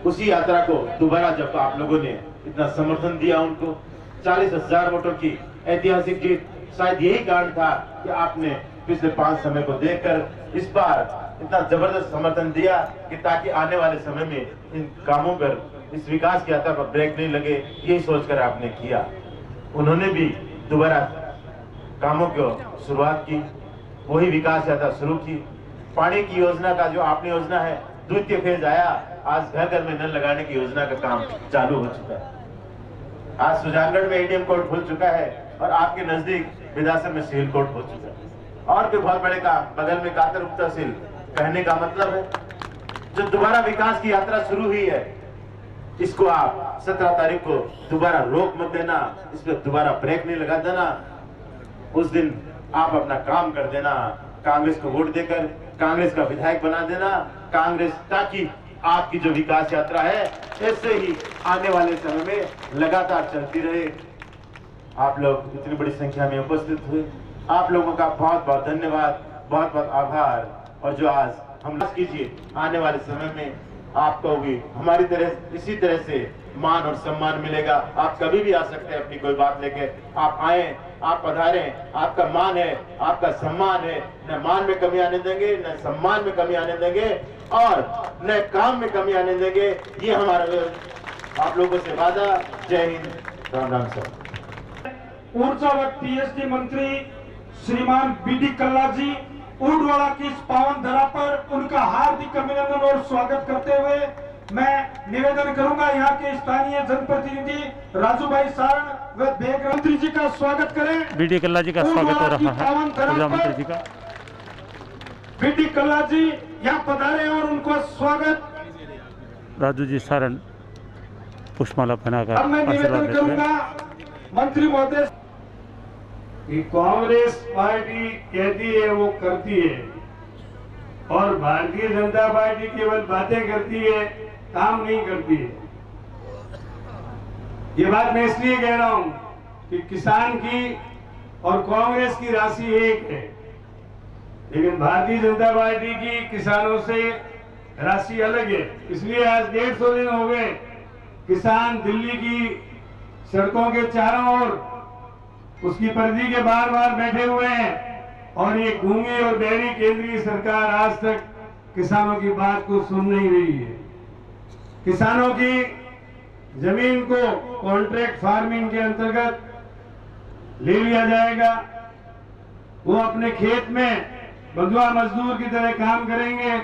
S5: उसी यात्रा को दोबारा, जब आप लोगों ने इतना समर्थन दिया उनको, 40,000 वोटों की ऐतिहासिक जीत, शायद यही कारण था कि आपने पिछले 5 समय को देखकर इस बार इतना जबरदस्त समर्थन दिया कि ताकि आने वाले समय में इन कामों पर, इस विकास की यात्रा पर ब्रेक नहीं लगे, यही सोचकर आपने किया। उन्होंने भी दोबारा कामों की शुरुआत की, वही विकास यात्रा शुरू की। पानी की योजना का जो आपने योजना है, द्वितीय फेज आया, आज घर घर में नल लगाने की योजना का काम चालू हो चुका है। आज सुजानगढ़ में एडीएम कोर्ट खुल चुका है और आपके नजदीक विधासर में सिविल कोर्ट हो चुका है। और भी बहुत बड़े काम, बगल में कातर उप तहसील। कहने का मतलब है जो दोबारा विकास की यात्रा शुरू हुई है, इसको आप 17 तारीख को दोबारा रोक मत देना, इस पर दोबारा ब्रेक नहीं लगा देना। उस दिन आप अपना काम कर देना, कांग्रेस को वोट देकर कांग्रेस का विधायक बना देना कांग्रेस, ताकि आपकी जो विकास यात्रा है ऐसे ही आने वाले समय में लगातार चलती रहे। आप लोग इतनी बड़ी संख्या में उपस्थित हुए, आप लोगों का बहुत बहुत धन्यवाद, बहुत बहुत आभार। और जो आज हम कीजिए, आने वाले समय में आपको भी हमारी तरह इसी तरह से मान और सम्मान मिलेगा। आप कभी भी आ सकते हैं अपनी कोई बात लेके, आप आए, आप पधारें, आपका मान है, आपका सम्मान है। न मान में कमी आने देंगे, न सम्मान में कमी आने देंगे और न काम में कमी आने देंगे। ये हमारा आप लोगों से वादा। जय हिंद, राम राम सर।
S2: ऊर्जा व टीएसडी मंत्री श्रीमान बीडी कल्ला जी ऊंटवाड़ा की इस पावन धरा पर उनका हार्दिक अभिनंदन और स्वागत करते हुए मैं निवेदन करूंगा यहाँ के स्थानीय जनप्रतिनिधि राजू भाई सारण व बेग मंत्री जी का स्वागत करें।
S1: बीडी कल्ला जी का स्वागत हो रहा है, ऊर्जा मंत्री जी का।
S2: बीडी कल्ला जी यहाँ पधारे और उनको स्वागत।
S1: राजू जी सारण पुष्पमाला पहनाकर
S2: अब मैं
S1: आशीर्वाद
S2: निवेदन
S1: देते हैं।
S2: करूंगा मंत्री महोदय
S3: कि कांग्रेस पार्टी कहती है वो करती है और भारतीय जनता पार्टी केवल बातें करती है, काम नहीं करती है। ये बात मैं इसलिए कह रहा हूं कि किसान की और कांग्रेस की राशि एक है, लेकिन भारतीय जनता पार्टी की किसानों से राशि अलग है। इसलिए आज 150 दिन हो गए किसान दिल्ली की सड़कों के चारों ओर उसकी परिधि के बार बार बैठे हुए हैं और ये गूंगी और बहरी केंद्रीय सरकार आज तक किसानों की बात को सुन नहीं रही है। किसानों की जमीन को कॉन्ट्रैक्ट फार्मिंग के अंतर्गत ले लिया जाएगा, वो अपने खेत में बंधुआ मजदूर की तरह काम करेंगे।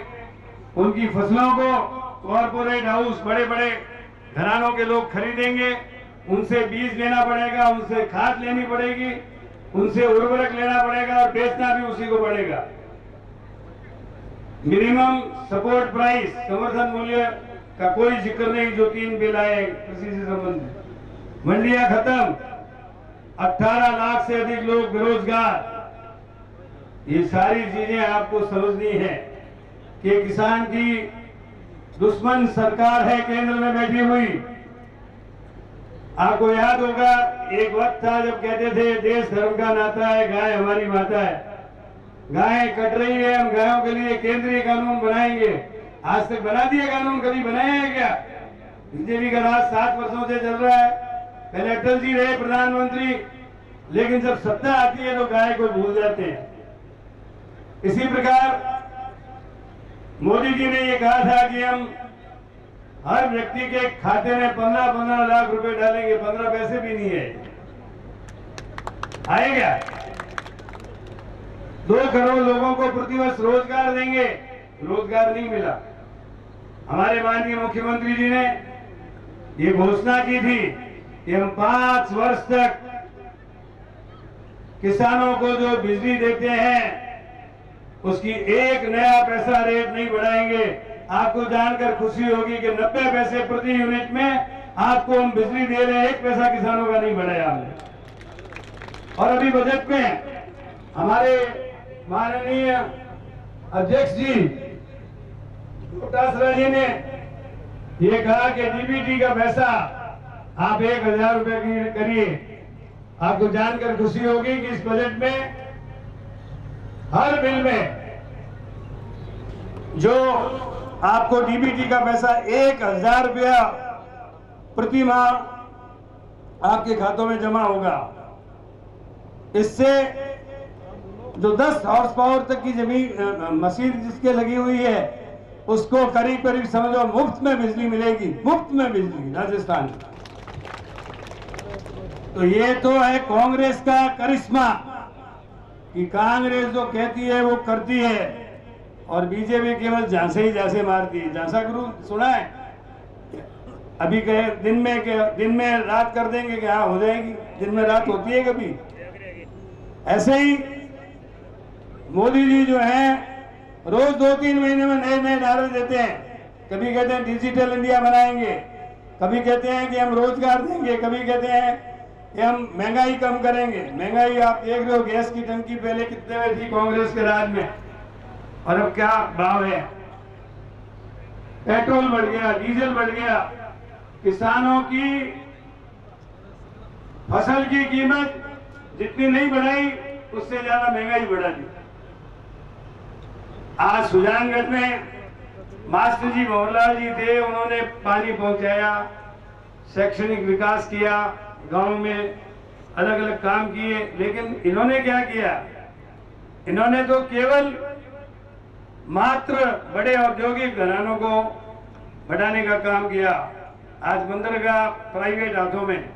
S3: उनकी फसलों को कॉर्पोरेट हाउस, बड़े बड़े घरानों के लोग खरीदेंगे, उनसे बीज लेना पड़ेगा, उनसे खाद लेनी पड़ेगी, उनसे उर्वरक लेना पड़ेगा और बेचना भी उसी को पड़ेगा। मिनिमम सपोर्ट प्राइस, समर्थन मूल्य का कोई जिक्र नहीं जो 3 बिल आए कृषि से संबंधित। मंडियां खत्म, 18 लाख से अधिक लोग बेरोजगार। ये सारी चीजें आपको समझनी है कि किसान की दुश्मन सरकार है केंद्र में बैठी हुई। आपको याद होगा एक वक्त था जब कहते थे देश धर्म का नाता है, गाय हमारी माता है। गाय कट रही है, हम गायों के लिए केंद्रीय कानून बनाएंगे। आज तक बना दिए कानून, कभी बनाया है क्या? बीजेपी का राज 7 वर्षों से चल रहा है। पहले अटल जी रहे प्रधानमंत्री, लेकिन जब सत्ता आती है तो गाय को भूल जाते हैं। इसी प्रकार मोदी जी ने ये कहा था कि हम हर व्यक्ति के खाते में 15-15 लाख रुपए डालेंगे, 15 पैसे भी नहीं है, आएगा। 2 करोड़ लोगों को प्रतिवर्ष रोजगार देंगे, रोजगार नहीं मिला। हमारे माननीय मुख्यमंत्री जी ने ये घोषणा की थी कि हम 5 वर्ष तक किसानों को जो बिजली देते हैं उसकी एक नया पैसा रेट नहीं बढ़ाएंगे। आपको जानकर खुशी होगी कि 90 पैसे प्रति यूनिट में आपको हम बिजली दे रहे हैं, 1 पैसा किसानों का नहीं बढ़ाया हमने। और अभी बजट में हमारे माननीय अध्यक्ष जी डोटासरा जी ने ये कहा कि डीबीटी का पैसा आप 1000 रुपए करिए। आपको जानकर खुशी होगी कि इस बजट में हर बिल में जो आपको डीबीटी का पैसा 1000 रुपया प्रति माह आपके खातों में जमा होगा। इससे जो 10 हॉर्स पावर तक की जमीन मशीन जिसके लगी हुई है उसको करीब करीब समझो मुफ्त में बिजली मिलेगी, मुफ्त में बिजली राजस्थान। तो ये तो है कांग्रेस का करिश्मा कि कांग्रेस जो कहती है वो करती है और बीजेपी केवल झांसे ही झांसे मारती है। झांसा गुरु सुना है? अभी कहे दिन में रात कर देंगे कि हाँ हो जाएगी, दिन में रात होती है कभी? ऐसे ही मोदी जी जो हैं रोज 2-3 महीने में नए नए नारे देते हैं। कभी कहते हैं डिजिटल इंडिया बनाएंगे, कभी कहते हैं कि हम रोजगार देंगे, कभी कहते हैं कि हम महंगाई कम करेंगे। महंगाई आप देख रहे हो, गैस की टंकी पहले कितने में थी कांग्रेस के राज में और अब क्या भाव है। पेट्रोल बढ़ गया, डीजल बढ़ गया। किसानों की फसल की कीमत जितनी नहीं बढ़ाई उससे ज्यादा महंगाई बढ़ा दी। आज सुजानगढ़ में मास्टर जी भंवरलाल जी थे, उन्होंने पानी पहुंचाया, शैक्षणिक विकास किया, गांव में अलग अलग काम किए। लेकिन इन्होंने क्या किया? इन्होंने तो केवल मात्र बड़े औद्योगिक घरानों को बढ़ाने का काम किया। आज बंदरगाह प्राइवेट हाथों में,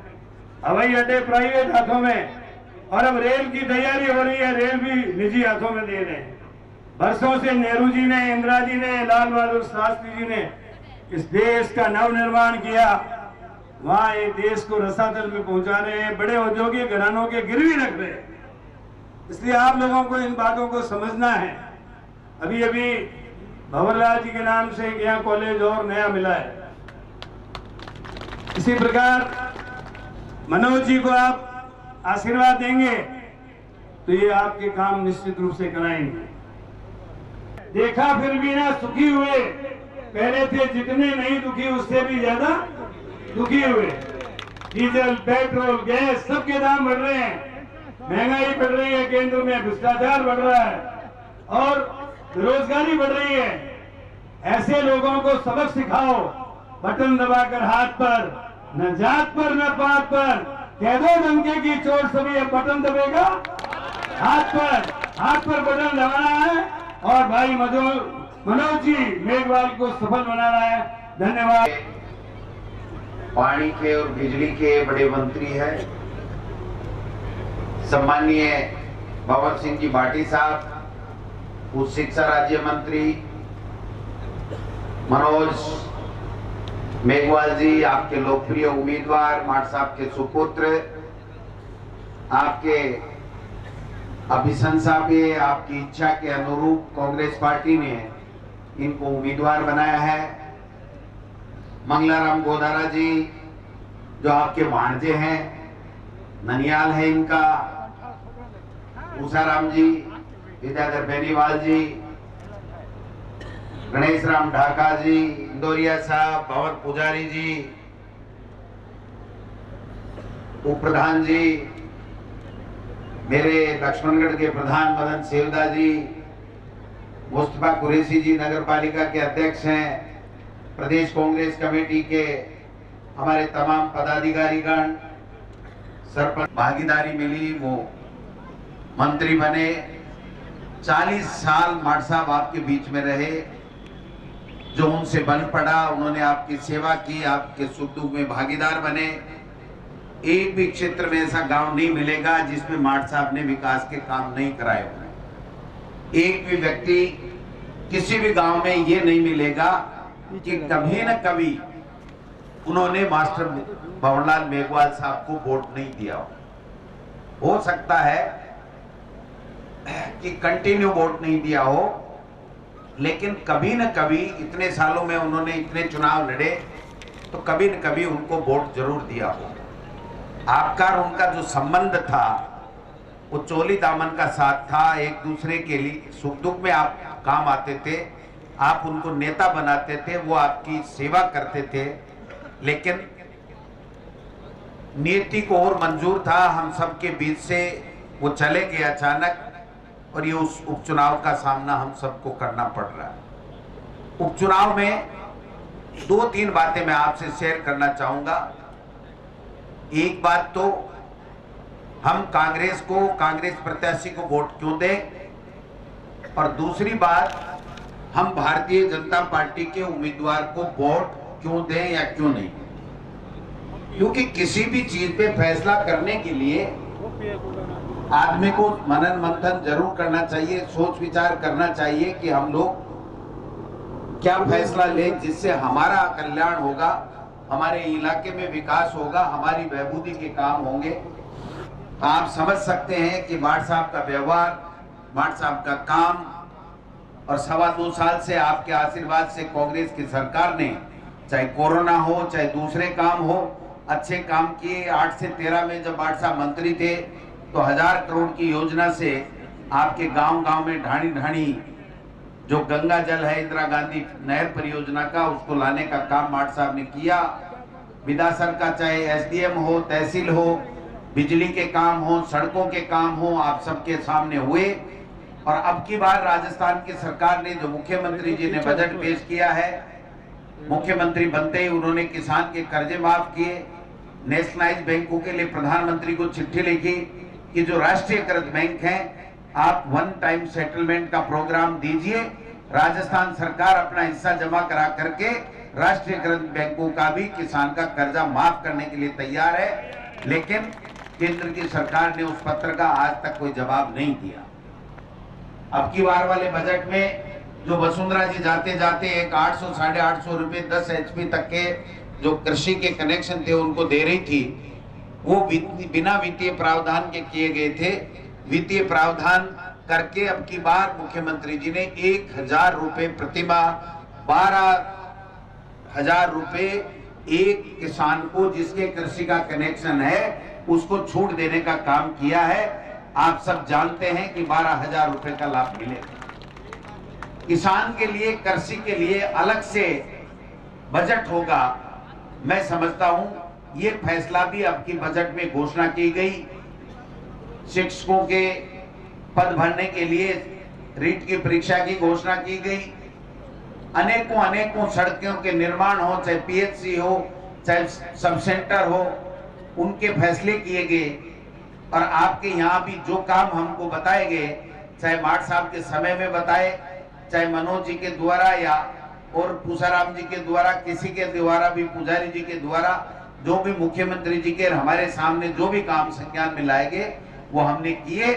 S3: हवाई अड्डे प्राइवेट हाथों में, और अब रेल की तैयारी हो रही है, रेल भी निजी हाथों में दे रहे हैं। बरसों से नेहरू जी ने, इंदिरा जी ने, लाल बहादुर शास्त्री जी ने इस देश का नव निर्माण किया। वहां एक देश को रसातल में पहुंचा रहे हैं, बड़े औद्योगिक घरानों के गिरवी रख रहे हैं। इसलिए आप लोगों को इन बातों को समझना है। अभी अभी भंवरलाल जी के नाम से यहाँ कॉलेज और नया मिला है। इसी प्रकार मनोज जी को आप आशीर्वाद देंगे तो ये आपके काम निश्चित रूप से कराएंगे। देखा फिर भी ना सुखी हुए, पहले थे जितने नहीं दुखी उससे भी ज्यादा दुखी हुए। डीजल, पेट्रोल, गैस सबके दाम बढ़ रहे हैं, महंगाई बढ़ रही है, केंद्र में भ्रष्टाचार बढ़ रहा है और बेरोजगारी बढ़ रही है। ऐसे लोगों को सबक सिखाओ, बटन दबाकर हाथ पर, न जात पर न पात पर, कह दो डंके की चोट सभी, अब बटन दबेगा हाथ पर बटन दबाना है और भाई मनोज जी मेघवाल को सफल बनाना है। धन्यवाद।
S8: पानी के और बिजली के बड़े मंत्री हैं सम्माननीय भंवर सिंह जी भाटी साहब, उच्च शिक्षा राज्य मंत्री मनोज मेघवाल जी, आपके लोकप्रिय उम्मीदवार माट साहब के सुपुत्र, आपके अभिशंसा पे आपकी इच्छा के अनुरूप कांग्रेस पार्टी ने इनको उम्मीदवार बनाया है। मंगलाराम गोदारा जी जो आपके भांजे हैं, ननियाल है इनका, उषाराम जी, विद्याधर बेनीवाल जी, गणेश राम ढाका जी, इंदौरिया साहब, भंवर पुजारी जी, उप प्रधान जी, मेरे लक्ष्मणगढ़ के प्रधान मदन सेवदा जी, मुस्तफा कुरैशी जी नगर पालिका के अध्यक्ष हैं, प्रदेश कांग्रेस कमेटी के हमारे तमाम पदाधिकारीगण, सरपंच, भागीदारी मिली, वो मंत्री बने। 40 साल माट साहब आपके बीच में रहे, जो उनसे बन पड़ा, उन्होंने आपकी सेवा की, आपके सुख दुख में भागीदार बने। एक भी क्षेत्र में ऐसा गांव नहीं मिलेगा जिसमें माट साहब ने विकास के काम नहीं कराए होंगे। एक भी व्यक्ति किसी भी गांव में ये नहीं मिलेगा कि कभी न कभी उन्होंने मास्टर भंवरलाल मेघवाल साहब को वोट नहीं दिया हो सकता है कि कंटिन्यू वोट नहीं दिया हो, लेकिन कभी न कभी इतने सालों में उन्होंने इतने चुनाव लड़े तो कभी न कभी उनको वोट जरूर दिया हो। आपका और उनका जो संबंध था वो चोली दामन का साथ था, एक दूसरे के लिए सुख दुख में आप काम आते थे, आप उनको नेता बनाते थे, वो आपकी सेवा करते थे। लेकिन नियति को और मंजूर था, हम सबके बीच से वो चले गए अचानक, और ये उस उपचुनाव का सामना हम सबको करना पड़ रहा है। उपचुनाव में 2-3 बातें मैं आपसे शेयर करना चाहूंगा। एक बात तो हम कांग्रेस प्रत्याशी को वोट क्यों दें, और दूसरी बात हम भारतीय जनता पार्टी के उम्मीदवार को वोट क्यों दें या क्यों नहीं। क्योंकि किसी भी चीज पे फैसला करने के लिए आदमी को मनन मंथन जरूर करना चाहिए, सोच विचार करना चाहिए कि हम लोग क्या फैसला लें जिससे हमारा कल्याण होगा, हमारे इलाके में विकास होगा, हमारी बहबूदी के काम होंगे। आप समझ सकते हैं कि भाट साहब का व्यवहार, भाट साहब का काम, और 2.25 साल से आपके आशीर्वाद से कांग्रेस की सरकार ने, चाहे कोरोना हो चाहे दूसरे काम हो, अच्छे काम किए। 8 से 13 में जब भाट साहब मंत्री थे तो 1000 करोड़ की योजना से आपके गांव-गांव में ढाणी जो गंगा जल है, इंदिरा गांधी नहर परियोजना का, उसको लाने का काम भाट साहब ने किया। विधासन का चाहे एसडीएम हो, तहसील हो, बिजली के काम हो, सड़कों के काम हो, आप सबके सामने हुए। और अब की बार राजस्थान की सरकार ने, जो मुख्यमंत्री जी ने बजट पेश किया है, मुख्यमंत्री बनते ही उन्होंने किसान के कर्जे माफ किए, नेशनलाइज बैंकों के लिए प्रधानमंत्री को चिट्ठी लिखी कि जो राष्ट्रीयकृत बैंक हैं, आप 1 टाइम सेटलमेंट का प्रोग्राम दीजिए। राजस्थान सरकार अपना हिस्सा जमा करा करके राष्ट्रीयकृत बैंकों का भी किसान का कर्जा माफ करने के लिए तैयार है। लेकिन केंद्र की सरकार ने उस पत्र का आज तक कोई जवाब नहीं दिया। अब की बार वाले बजट में जो वसुंधरा जी जाते जाते एक 800 साढ़े 800 रुपए 10 HP तक के जो कृषि के कनेक्शन थे उनको दे रही थी, वो बिना वित्तीय प्रावधान के किए गए थे। वित्तीय प्रावधान करके अब की बार मुख्यमंत्री जी ने 1000 रुपए प्रतिमाह 12,000 रुपए एक किसान को जिसके कृषि का कनेक्शन है उसको छूट देने का काम किया है। आप सब जानते हैं कि 12,000 रुपए का लाभ मिलेगा। किसान के लिए, कृषि के लिए अलग से बजट होगा। मैं समझता हूं ये फैसला भी अब की बजट में घोषणा की गई। शिक्षकों के पद भरने के लिए रीट की परीक्षा की घोषणा की गई। अनेकों सड़कों के निर्माण हो, चाहे पीएचसी हो, चाहे सब सेंटर हो, उनके फैसले किए गए। और आपके यहाँ भी जो काम हमको बताए गए, चाहे भाट साहब के समय में बताए, चाहे मनोज जी के द्वारा या और पूसाराम जी के द्वारा, किसी के द्वारा भी, पुजारी जी के द्वारा, जो भी मुख्यमंत्री जी के हमारे सामने जो भी काम संज्ञान में लाए गए वो हमने किए।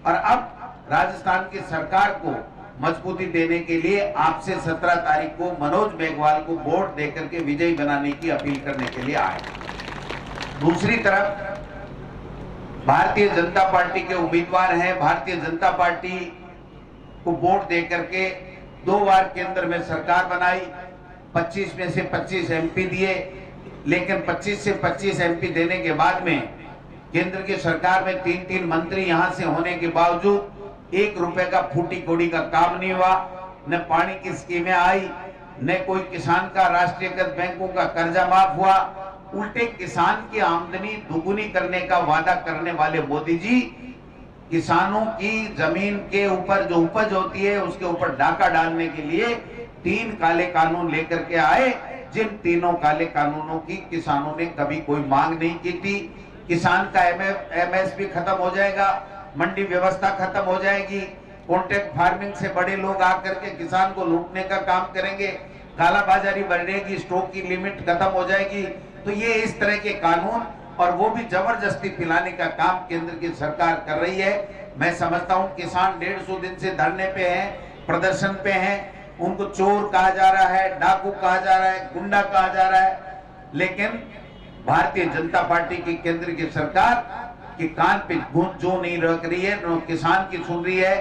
S8: और अब राजस्थान की सरकार को मजबूती देने के लिए आपसे 17 तारीख को मनोज मेघवाल को वोट देकर के विजयी बनाने की अपील करने के लिए आए। दूसरी तरफ भारतीय जनता पार्टी के उम्मीदवार हैं। भारतीय जनता पार्टी को वोट देकर के 2 बार केंद्र में सरकार बनाई, 25 में से 25 MP दिए। लेकिन 25 से 25 MP देने के बाद में केंद्र की सरकार में 3 मंत्री यहां से होने के बावजूद 1 रुपए का फूटी कोड़ी का काम नहीं हुआ। न पानी की स्कीमें आई, न कोई किसान का राष्ट्रीयकृत बैंकों का कर्जा माफ हुआ। उल्टे किसान की आमदनी दुगुनी करने का वादा करने वाले मोदी जी किसानों की जमीन के ऊपर जो उपज होती है उसके ऊपर डाका डालने के लिए 3 काले कानून लेकर के आए, जिन तीनों काले कानूनों की किसानों ने कभी कोई मांग नहीं की थी। किसान का MSP खत्म हो जाएगा, मंडी व्यवस्था खत्म हो जाएगी, कॉन्ट्रैक्ट फार्मिंग से बड़े लोग आकर के किसान को लूटने का काम करेंगे, काला बाजारी बढ़ेगी, स्टॉक की लिमिट खत्म हो जाएगी। तो ये इस तरह के कानून, और वो भी जबरदस्ती पिलाने का काम केंद्र की सरकार कर रही है। मैं समझता हूँ किसान 150 दिन से धरने पे हैं, प्रदर्शन पे हैं, उनको चोर कहा जा रहा है, डाकू कहा जा रहा है, गुंडा कहा जा रहा है। लेकिन भारतीय जनता पार्टी की केंद्र की सरकार कि कान पे गूंज जो नहीं रख रही है, न किसान की सुन रही है।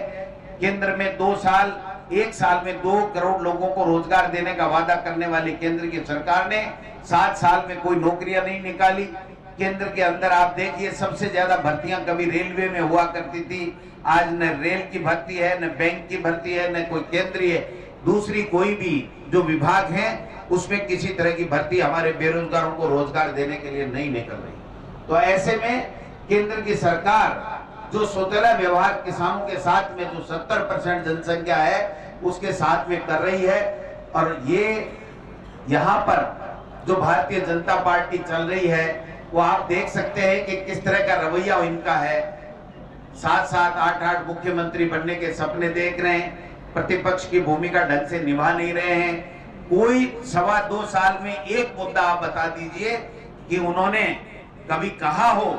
S8: केंद्र में 2 साल, 1 साल में 2 करोड़ लोगों को रोजगार देने का वादा करने वाली केंद्र की सरकार ने 7 साल में कोई नौकरियां नहीं निकाली। केंद्र के अंदर आप देखिए सबसे ज्यादा भर्तियां कभी रेलवे में हुआ करती थी, आज न रेल की भर्ती है, न बैंक की भर्ती है, न कोई केंद्रीय दूसरी कोई भी जो विभाग है उसमें किसी तरह की भर्ती हमारे बेरोजगारों को रोजगार देने के लिए नहीं निकल रही। तो ऐसे में केंद्र की सरकार जो सौतेला व्यवहार किसानों के साथ में जो 70% जनसंख्या है उसके साथ में कर रही है, और ये यहाँ पर जो भारतीय जनता पार्टी चल रही है वो आप देख सकते हैं कि किस तरह का रवैया इनका है। 7-7, 8-8 मुख्यमंत्री बनने के सपने देख रहे हैं, प्रतिपक्ष की भूमिका ढंग से निभा नहीं रहे हैं। कोई 2.25 साल में एक मुद्दा आप बता दीजिए कि उन्होंने कभी कहा हो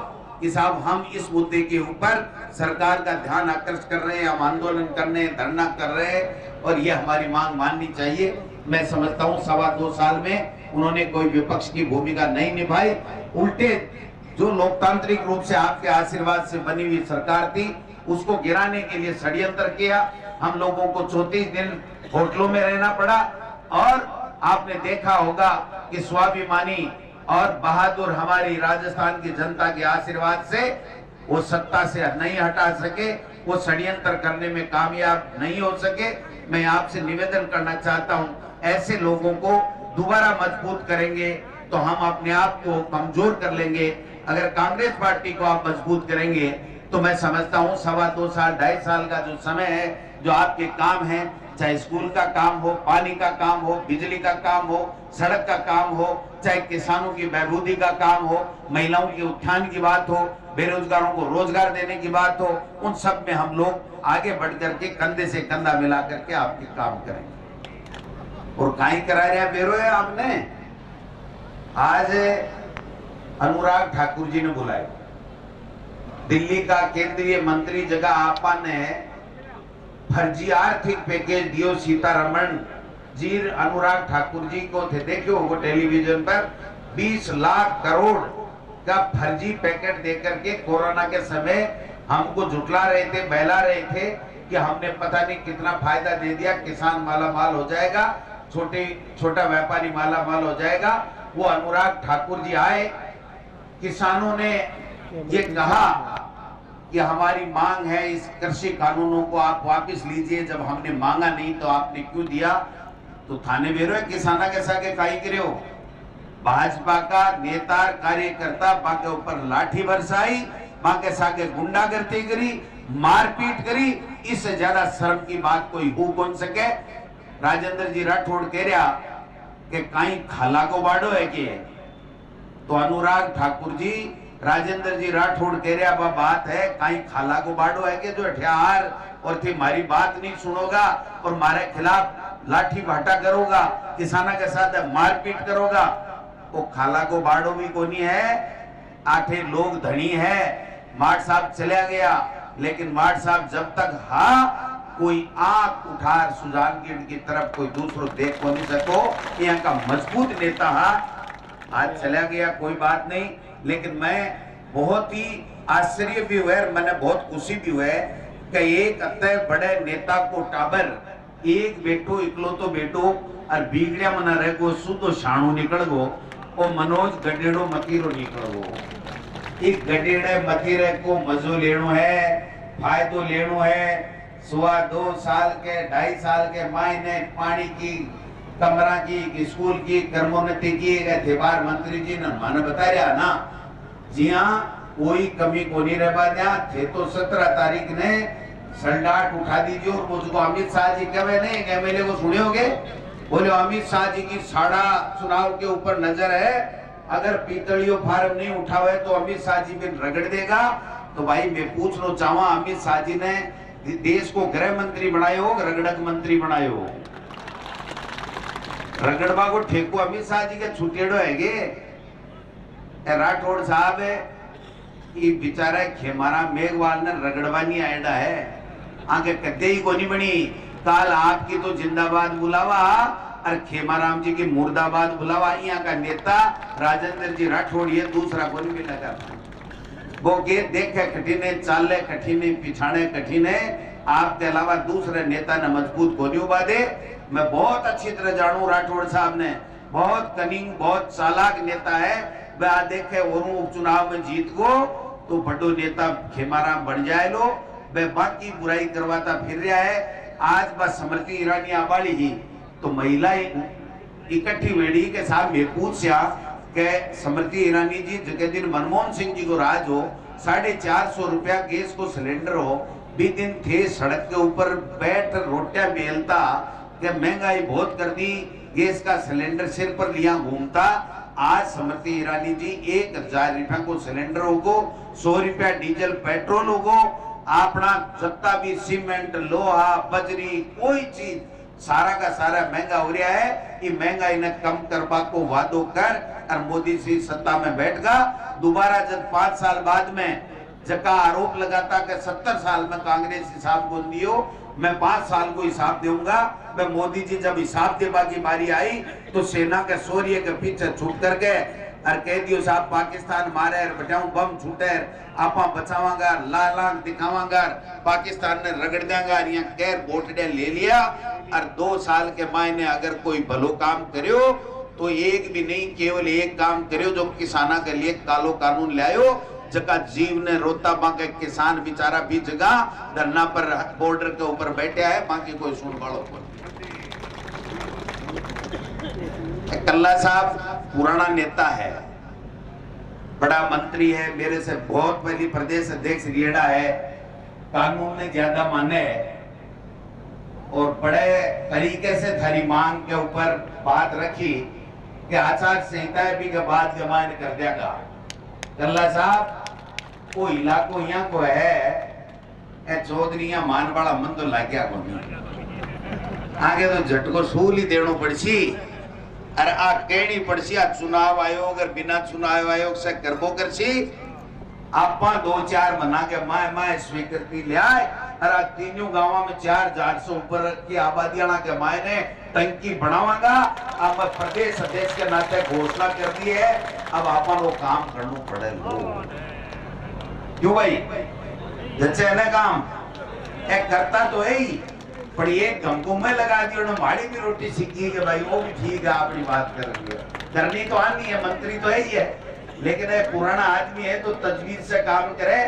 S8: कि साहब हम इस मुद्दे के ऊपर सरकार का ध्यान आकर्षित कर रहे हैं, हम आंदोलन कर रहे हैं, धरना कर रहे हैं और ये हमारी मांग माननी चाहिए। मैं समझता हूँ 2.25 साल में उन्होंने कोई विपक्ष की भूमिका नहीं निभाई, उल्टे जो लोकतांत्रिक रूप से आपके आशीर्वाद से बनी हुई सरकार थी उसको गिराने के लिए षड्यंत्र किया। हम लोगों को 34 दिन होटलों में रहना पड़ा, और आपने देखा होगा कि स्वाभिमानी और बहादुर हमारी राजस्थान की जनता के आशीर्वाद से वो सत्ता से नहीं हटा सके, वो षड्यंत्र करने में कामयाब नहीं हो सके। मैं आपसे निवेदन करना चाहता हूं, ऐसे लोगों को दोबारा मजबूत करेंगे तो हम अपने आप को कमजोर कर लेंगे। अगर कांग्रेस पार्टी को आप मजबूत करेंगे तो मैं समझता हूं 2.25 साल, 2.5 साल का जो समय है, जो आपके काम है, चाहे स्कूल का काम हो, पानी का काम हो, बिजली का काम हो, सड़क का काम हो, चाहे किसानों की बहबूदी का काम हो, महिलाओं के उत्थान की बात हो, बेरोजगारों को रोजगार देने की बात हो, उन सब में हम लोग आगे बढ़ करके कंधे से कंधा मिला करके आपके काम करेंगे। और काई करा रहे बेरो है आपने। आज अनुराग ठाकुर जी ने बुलाए, दिल्ली का केंद्रीय मंत्री जगह आपा ने फर्जी आर्थिक पैकेज दियो सीतारमण जी अनुराग ठाकुर जी को थे, देखियो वो टेलीविजन पर 20 लाख करोड़ का फर्जी पैकेट देकर के कोरोना के समय हमको झुटला रहे थे, बहला रहे थे कि हमने पता नहीं कितना फायदा दे दिया, किसान माला माल हो जाएगा, छोटा व्यापारी माला माल हो जाएगा। वो अनुराग ठाकुर जी आए, किसानों ने ये कहा कि हमारी मांग है इस कृषि कानूनों को आप वापस लीजिए, जब हमने मांगा नहीं तो आपने क्यों दिया। तो थाने बेरो है किसाना के सागे काई करे हो, भाजपा का नेता कार्यकर्ता बाके ऊपर लाठी बरसाई, बाके सागे गुंडागर्दी करी, मारपीट करी, इससे ज्यादा शर्म की बात कोई हो कौन सके। राजेंद्र जी राठौड़ कह रहा कि कहीं खाला को बाड़ो है कि, तो अनुराग ठाकुर जी राजेंद्र जी राठौड़ कह रहा बात है कहीं खाला को बाड़ो है कि जो हथियार और थी मारी बात नहीं सुनोगा और मारे खिलाफ लाठी भाटा करोगा, किसाना के साथ मारपीट करोगा, वो खाला को बाड़ो भी कोनी है। 8 लोग धनी है, माठ साहब चला गया, लेकिन माठ साहब जब तक कोई आंख उठार सुजानगढ़ की तरफ कोई दूसरो देख को नहीं सको, यहाँ का मजबूत नेता आज चला गया, कोई बात नहीं। लेकिन मैं बहुत ही आश्चर्य भी हुआ, मैंने बहुत खुशी भी हुआ कि एक अत्य बड़े नेता को टाबर एक बेटो इकलो तो बेटो और बिगड़िया मना रहे गो सु तो शाणू निकल गो, और मनोज गडेड़ो मतीरो निकल गो। एक गडेड़े मतीरे को मजो लेनो है, फायदो लेनो है। 2.25 साल के 2.5 साल के मायने पानी की, कमरा की, स्कूल की कर्मोन्नति किए गए थे। बार मंत्री जी ने माने बता रहा ना, जी हाँ कोई कमी को नहीं रह दिया थे। तो 17 तारीख ने संडाट उठा दीजिए, और मुझको अमित शाह जी कहे नहीं एमएलए को सुने होगे, बोले अमित शाह जी की साड़ा चुनाव के ऊपर नजर है, अगर पीतलियो फार्म नहीं उठा हुआ है तो अमित शाह जी भी रगड़ देगा। तो भाई मैं पूछना चाहूँ, अमित शाह जी ने देश को गृह मंत्री बनायो, रगड़क मंत्री बनायो, रगड़बा को ठेको अमित शाह जी के छुटेड़ो है। राठौड़ साहब ये बेचारा खेमारा मेघवाल ने रगड़वानी आयडा है, आगे कदे ही को नहीं बनी। काल आपकी तो जिंदाबाद बुलावा और खेमाराम जी की मुर्दाबाद बुलावा। यहाँ का नेता राजेंद्र जी राठौड़, ये दूसरा को नहीं मिला। वो के देखे कठिने, चाले कठिने, पिछाने कठिने, आपके अलावा दूसरे नेता ने मजबूत गोलियों बांधे। मैं बहुत अच्छी तरह जानू राठौड़ साहब ने, बहुत कनिंग, बहुत चालाक नेता है। वह देखे और उपचुनाव में जीत को तो बड़ो नेता खेमाराम बन जाए लो। वह बाकी बुराई करवाता फिर रहा है। आज बस स्मृति ईरानी आबाड़ी ही तो महिला इकट्ठी वेड़ी के साथ में पूछा कि स्मृति ईरानी जी जगह दिन मनमोहन सिंह जी को राज हो, 450 रुपया गैस को सिलेंडर हो, भी दिन थे सड़क के ऊपर बैठ रोटियां बेलता कि महंगाई बहुत कर दी, गैस का सिलेंडर सिर पर लिया घूमता। आज स्मृति ईरानी जी 1000 रुपया को सिलेंडर होगो, 100 रुपया डीजल पेट्रोल होगो, अपना जत्ता भी सीमेंट, लोहा, बजरी, कोई चीज सारा का सारा महंगा हो रहा है। ये महंगाई ने कम करवा को वादो कर और मोदी जी सत्ता में बैठ गा। दोबारा जब 5 साल बाद में जका आरोप लगाता कि 70 साल में कांग्रेस हिसाब को दियो, मैं 5 साल को हिसाब दूंगा। मैं मोदी जी जब हिसाब देवा की बारी आई तो सेना के शौर्य के पीछे छूट कर गए और कह दियो साहब पाकिस्तान मारे बचाऊ बम छूटे आपा बचावांगा, लाल दिखावांगा, पाकिस्तान ने रगड़ देंगा, यहाँ गैर वोट ले लिया। और 2 साल के मायने अगर कोई भलो काम करियो तो एक भी नहीं, केवल एक काम करियो जो किसाना के लिए कालो कानून लायो। जगह जीव ने रोता बांके किसान बेचारा भी जगह धरना पर बॉर्डर के ऊपर बैठा है, बाकी कोई सुन वालों को। कल्ला साहब पुराना नेता है, बड़ा मंत्री है, मेरे से बहुत पहली प्रदेश अध्यक्ष रियड़ा है, कानून ने ज्यादा माने और बड़े तरीके से थारी मांग के ऊपर बात रखी कि आचार संहिता भी के बाद जमान कर देगा। कल्ला साहब वो इलाको यहाँ को है चौधरी मान वाला मन तो लाग गया आगे तो झटको सूल ही देनो पड़सी। अरे आ कहनी पड़सी आ चुनाव आयोग और बिना चुनाव आयोग से करबो करसी। आपा 2-4 मना के माय स्वीकृति ले आए और तीनों गांव में 4000 से ऊपर की आबादी के मायने टंकी बनावांगा। अब प्रदेश अध्यक्ष के नाते घोषणा कर दी है, अब आपन वो काम करना पड़ेगा। क्यों भाई जैसे ना काम एक करता तो है ही, पर ये गमगुम में लगा दी उन्होंने माड़ी भी रोटी सीखी कि भाई वो भी ठीक है, अपनी बात कर रही है, करनी तो आनी है, मंत्री तो है ही है, लेकिन एक पुराना आदमी है तो तजवीज से काम करे।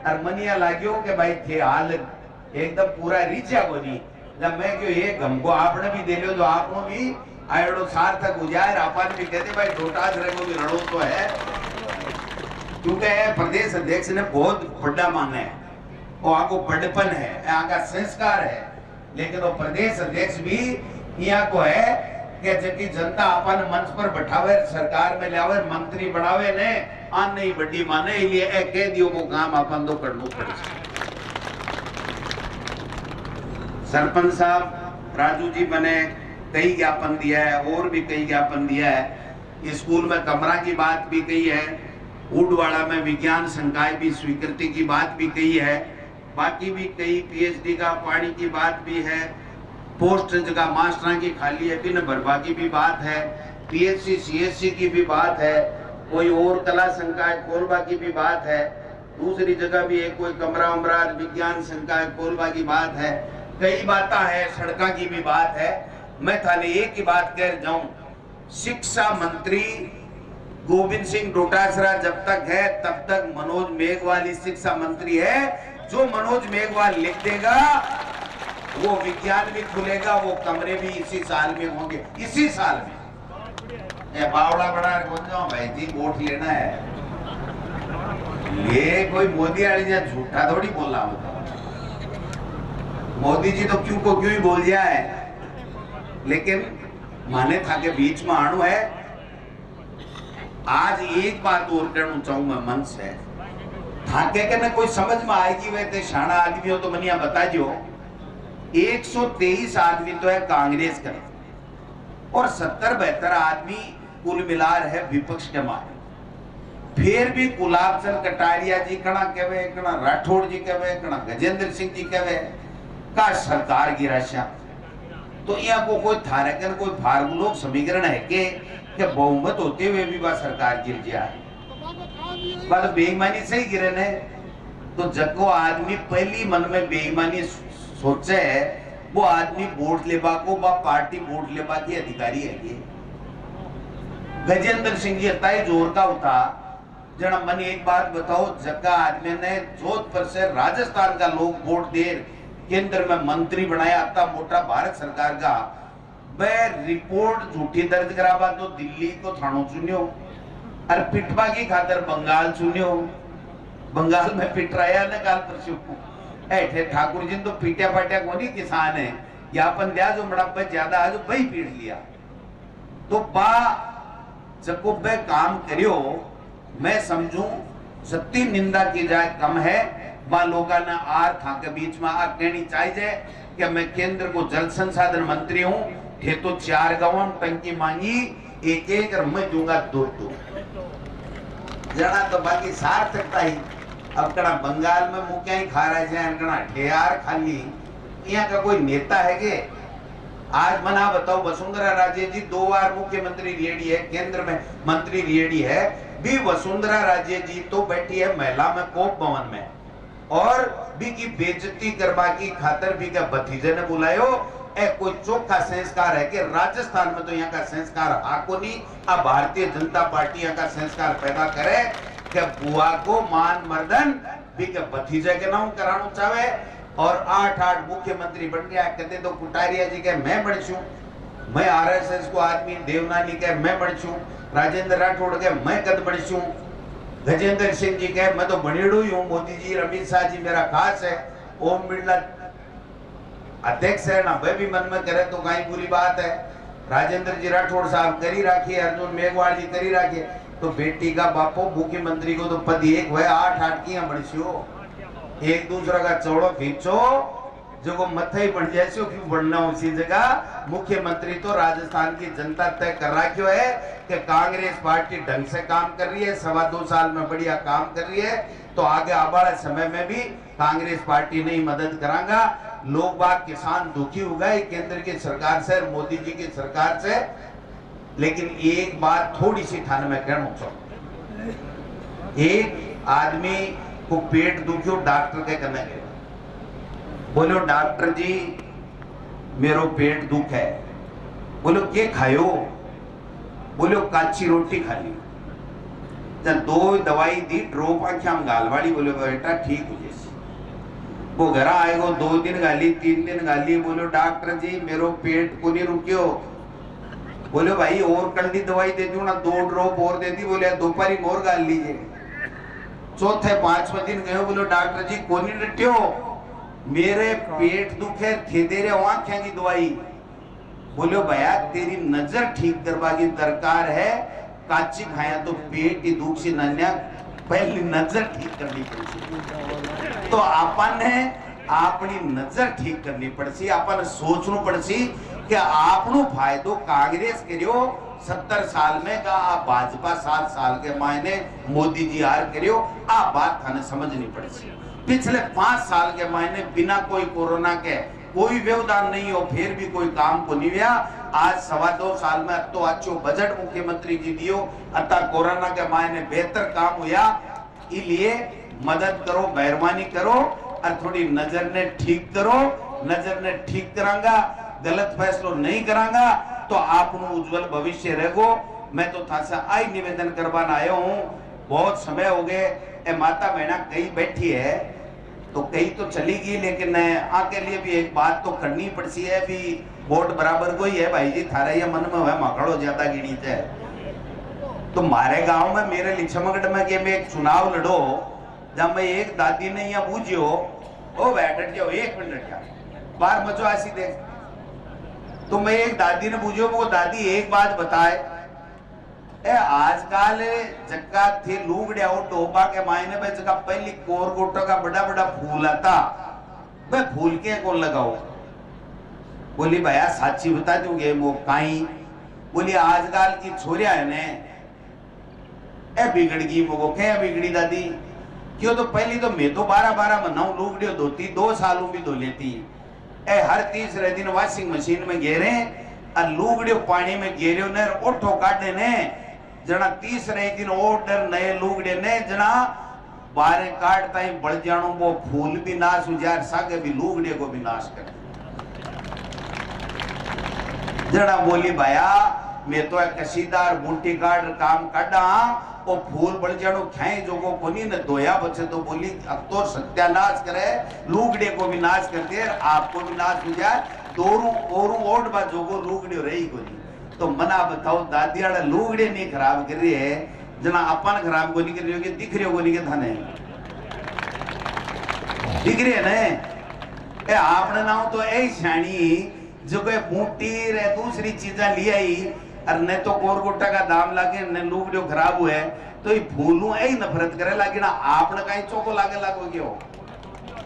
S8: और मनिया लागियो कि भाई थे हाल एकदम पूरा रीचा को नहीं। जब मैं क्यों ये गमको आपने भी दे लो तो आपको भी आयोडो सार्थक हो जाए। अपन भी कहते भाई डोटास रंगो भी रणो तो है, क्योंकि प्रदेश अध्यक्ष ने बहुत बड़ा माना है, वो आगो बड़पन है, आगा संस्कार है। लेकिन वो प्रदेश अध्यक्ष भी यहाँ को है कि जबकि जनता अपन मंच पर बैठावे, सरकार में लावे, मंत्री बनावे ने आन नहीं बड़ी माने, इसलिए एक कह दियो वो काम अपन तो कर लो पड़े। सरपंच साहब राजू जी मैंने कई ज्ञापन दिया है और भी कई ज्ञापन दिया है। स्कूल में कमरा की बात भी कही है, उडवाड़ा में विज्ञान संकाय भी स्वीकृति की बात भी कही है, बाकी भी कई पीएचडी का पानी की बात भी है, पोस्ट जगह मास्टर की खाली है बिन भरवा की भी बात है, पीएचसी सीएससी की भी बात है, कोई और कला संकाय कोलबा की भी बात है, दूसरी जगह भी एक कोई कमरा उमरा विज्ञान संकाय कोलबा की बात है, कई बातें है, सड़का की भी बात है। मैं थाने एक ही बात कह जाऊं, शिक्षा मंत्री गोविंद सिंह डोटासरा जब तक है तब तक मनोज मेघवाल ही शिक्षा मंत्री है। जो मनोज मेघवाल लिख देगा वो विज्ञान भी खुलेगा, वो कमरे भी इसी साल में होंगे, इसी साल में। बावड़ा बड़ा बोल जाओ भाई जी वोट लेना है, ये कोई मोदी वाली झूठा थोड़ी बोल रहा हूं। मोदी जी तो क्यों को क्यों ही बोल जाए, लेकिन माने था के बीच में आणु है। आज एक बात और कहना चाहूं मैं मन से, थाके के ना कोई समझ में आएगी वे ते शाना आदमी हो तो मनिया बता जो 123 आदमी तो है कांग्रेस का और 70-72 आदमी कुल मिलार है विपक्ष के मारे। फिर भी गुलाब चंद कटारिया जी कणा कहे, कणा राठौड़ जी कहे, कणा गजेंद्र सिंह जी कहे का सरकार गिराशा। तो यहाँ को कोई थारेकन कोई फार्मूलोक समीकरण है कि बहुमत होते हुए भी वह सरकार गिर जाए। बात बेईमानी से ही गिरे ने। तो जको आदमी पहली मन में बेईमानी सोचे है वो आदमी वोट लेबा को बा पार्टी वोट लेबा की अधिकारी है। ये गजेंद्र सिंह जी इतना जोर का उठा जना मन एक बात बताओ, जग्गा आदमी ने जोधपुर से राजस्थान का लोग वोट दे केंद्र में मंत्री बनाया, इतना मोटा भारत सरकार का वह रिपोर्ट झूठी दर्ज कराबा तो दिल्ली को थानों चुनियो और पिटवा की खातर बंगाल चुनियो। बंगाल में पिट रहा ना काल परसों ऐठे ठाकुर जी तो पीटिया पाटिया कोनी किसान है यापन दिया जो मड़प्पे ज्यादा आज वही पीट लिया। तो बा जको बे काम करियो मैं समझू सत्य निंदा की जाए कम है। बा लोगा ने आर था के बीच में आ कहनी चाहिए कि मैं केंद्र को जल संसाधन मंत्री हूँ, थे तो 4 गाँव टंकी मांगी एक और मैं दूंगा 2 जना तो बाकी सार्थकता ही अब कड़ा बंगाल में मुख्य ही खा रहे हैं कड़ा ठेयार खाली यहाँ का कोई नेता है के। आज मना बताओ वसुंधरा राजे जी 2 बार मुख्यमंत्री रेडी है, केंद्र में मंत्री रेडी है भी। वसुंधरा राजे जी तो बैठी है महिला में कोप भवन में और भी की बेइज्जती करवा की खातर भी का भतीजे ने बुलायो। ए कोई चोखा संस्कार है कि राजस्थान में तो यहाँ का संस्कार आको नहीं। अब भारतीय जनता पार्टी यहाँ का संस्कार पैदा करे कि बुआ को मान मर्दन भी के भतीजे के नाम कराना चाहे और 8 मुख्यमंत्री बन गया। कहते तो कुटारिया जी के मैं बढ़ू, मैं आरएसएस को आदमी देवनानी के मैं बढ़ू, राजेंद्र राठौड़ के मैं कद बढ़ू, गजेंद्र सिंह जी के मैं तो बनेड़ू ही हूँ, मोदी जी अमित शाह जी मेरा खास है, ओम बिरला अध्यक्ष है ना वह भी मन में करे तो कहीं बुरी बात है। राजेंद्र जी राठौड़ साहब करी राखिए, अर्जुन मेघवाल जी करी राखिए। तो बेटी का बापो मुख्यमंत्री को तो पद एक वह 8 किया बढ़ियो, एक दूसरा का चौड़ो खींचो जो को मथे ही बढ़ जाए क्यों बढ़ना उसी जगह। मुख्यमंत्री तो राजस्थान की जनता तय कर रखियो है कि कांग्रेस पार्टी ढंग से काम कर रही है, 2.25 साल में बढ़िया काम कर रही है। तो आगे आने वाले समय में भी कांग्रेस पार्टी नहीं मदद करांगा। लोग बाग किसान दुखी हो गए केंद्र की सरकार से, मोदी जी की सरकार से। लेकिन एक बात थोड़ी सी थाने में कहना चाहूँ, एक आदमी को पेट दुखियो डॉक्टर के करने गया, बोलो डॉक्टर जी मेरो पेट दुख है। बोलो के खायो? बोलो काची रोटी खा ली। जब 2 दवाई दी ड्रॉप आख्या हम गालवाड़ी, बोले बेटा ठीक हो जैसे। वो घर आएगो 2 दिन गाली 3 दिन गाली, बोलो डॉक्टर जी मेरो पेट को नहीं रुकियो। बोले भाई और कल दवाई दे दूं ना 2 ड्रॉप और दे दी। बोले दोपहरी और गाल लीजिए। चौथे 5वें दिन गए, बोलो डॉक्टर जी को नहीं डटियो मेरे पेट दुखे थे दे रहे आंखें की दवाई। बोलो भैया तेरी नजर ठीक करवा की दरकार है, काची खाया तो पेट की दुख से नन्या पहली नजर ठीक करनी पड़ती। तो आपन ने अपनी नजर ठीक करनी पड़सी, आपन सोचना पड़सी कि आपनो फायदो कांग्रेस करियो 70 साल में का आप भाजपा 7 साल के मायने मोदी जी हार करियो। आ बात थाने समझनी पड़सी। पिछले 5 साल के मायने बिना कोई कोरोना के कोई व्यवधान नहीं हो फिर भी कोई काम को नहीं हुआ। आज 2.25 साल में तो अच्छो बजट मुख्यमंत्री जी दियो, अतः कोरोना के मायने बेहतर काम हुआ। इसलिए मदद करो, मेहरबानी करो और थोड़ी नजर ने ठीक करो। नजर ने ठीक करांगा, गलत फैसलो नहीं करांगा तो आपनो उज्जवल भविष्य रहेगो। मैं तो था से आई निवेदन करवाना आया हूँ। बहुत समय हो गए, ए माता बहना कहीं बैठी है तो कहीं तो चली गई, लेकिन आके लिए भी एक बात तो करनी पड़ती है। भी वोट बराबर को ही है भाई जी, थारा ये मन में है माकड़ो ज्यादा गिनी है। तो मारे गांव में मेरे लिछमगढ़ में कि मैं एक चुनाव लड़ो, जब मैं एक दादी ने यहाँ पूछियो ओ बैठ जाओ 1 मिनट क्या बार मचो ऐसी देख। तो मैं एक दादी ने पूछो, वो दादी एक बात बताए, ए आजकल जगह थे लूगड़े और टोपा के मायने में जगह पहली कोरगोटो का बड़ा बड़ा फूल आता, वे फूल के कौन लगाओ? बोली भैया साची बता दूंगे वो काई। बोली आजकल की छोरिया है ने ए बिगड़ गई वो क्या बिगड़ी दादी? क्यों तो पहली तो मैं तो 12 महीना लूगड़ियों धोती 2 सालों भी धो लेती। ए हर 3 दिन वॉशिंग मशीन में गेरे और लूगड़ियों पानी में गेरियो ने ओठो काटे ने जना तीसरे दिन ऑर्डर नए लुगड़े ने जना बारे काटता ही बढ़ जानो वो फूल भी नाश हो जाए सागे भी लुगड़े को भी नाश कर जना बोली भाया मैं तो एक कसीदार बूटी काट काम काटा वो फूल बढ़ जानो खाए जो को कोनी न दोया बचे तो बोली अब तो सत्यानाश करे लुगड़े को भी नाश कर दे आपको भी नाश हो जाए दोरू ओरू ओट बा जो को लुगड़े रही कोनी तो मना बताओ दादियाड़ा लुगड़े नहीं खराब कर रही है जना अपन खराब को नहीं कर रही होगी दिख रही होगी के थाने दिख रही है ना आपने ना तो ऐ छाणी जो कोई बूटी रे दूसरी चीजा ले आई और न तो गोरगोटा का दाम लागे न लुगड़े खराब हुए तो ये फूलू ऐ नफरत करे लागे ना आपने कहीं चौको लागे लागोगे हो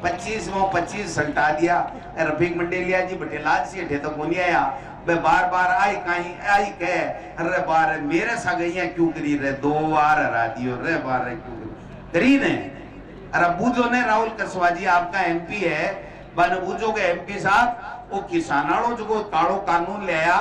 S8: 25 में 25 सल्टा दिया रफीक मंडेलिया जी बटेलाज से ठे तो कोनी आया बे बार बार आई कहीं आई कहे अरे बार मेरे सागैया क्यों करी रे 2 बार हरा दियो रे बार क्यों करी ने अरे बूझो ने राहुल कसवाजी आपका एमपी है बन बूझो के एमपी साहब वो किसानाड़ो जो कालो कानून ले आया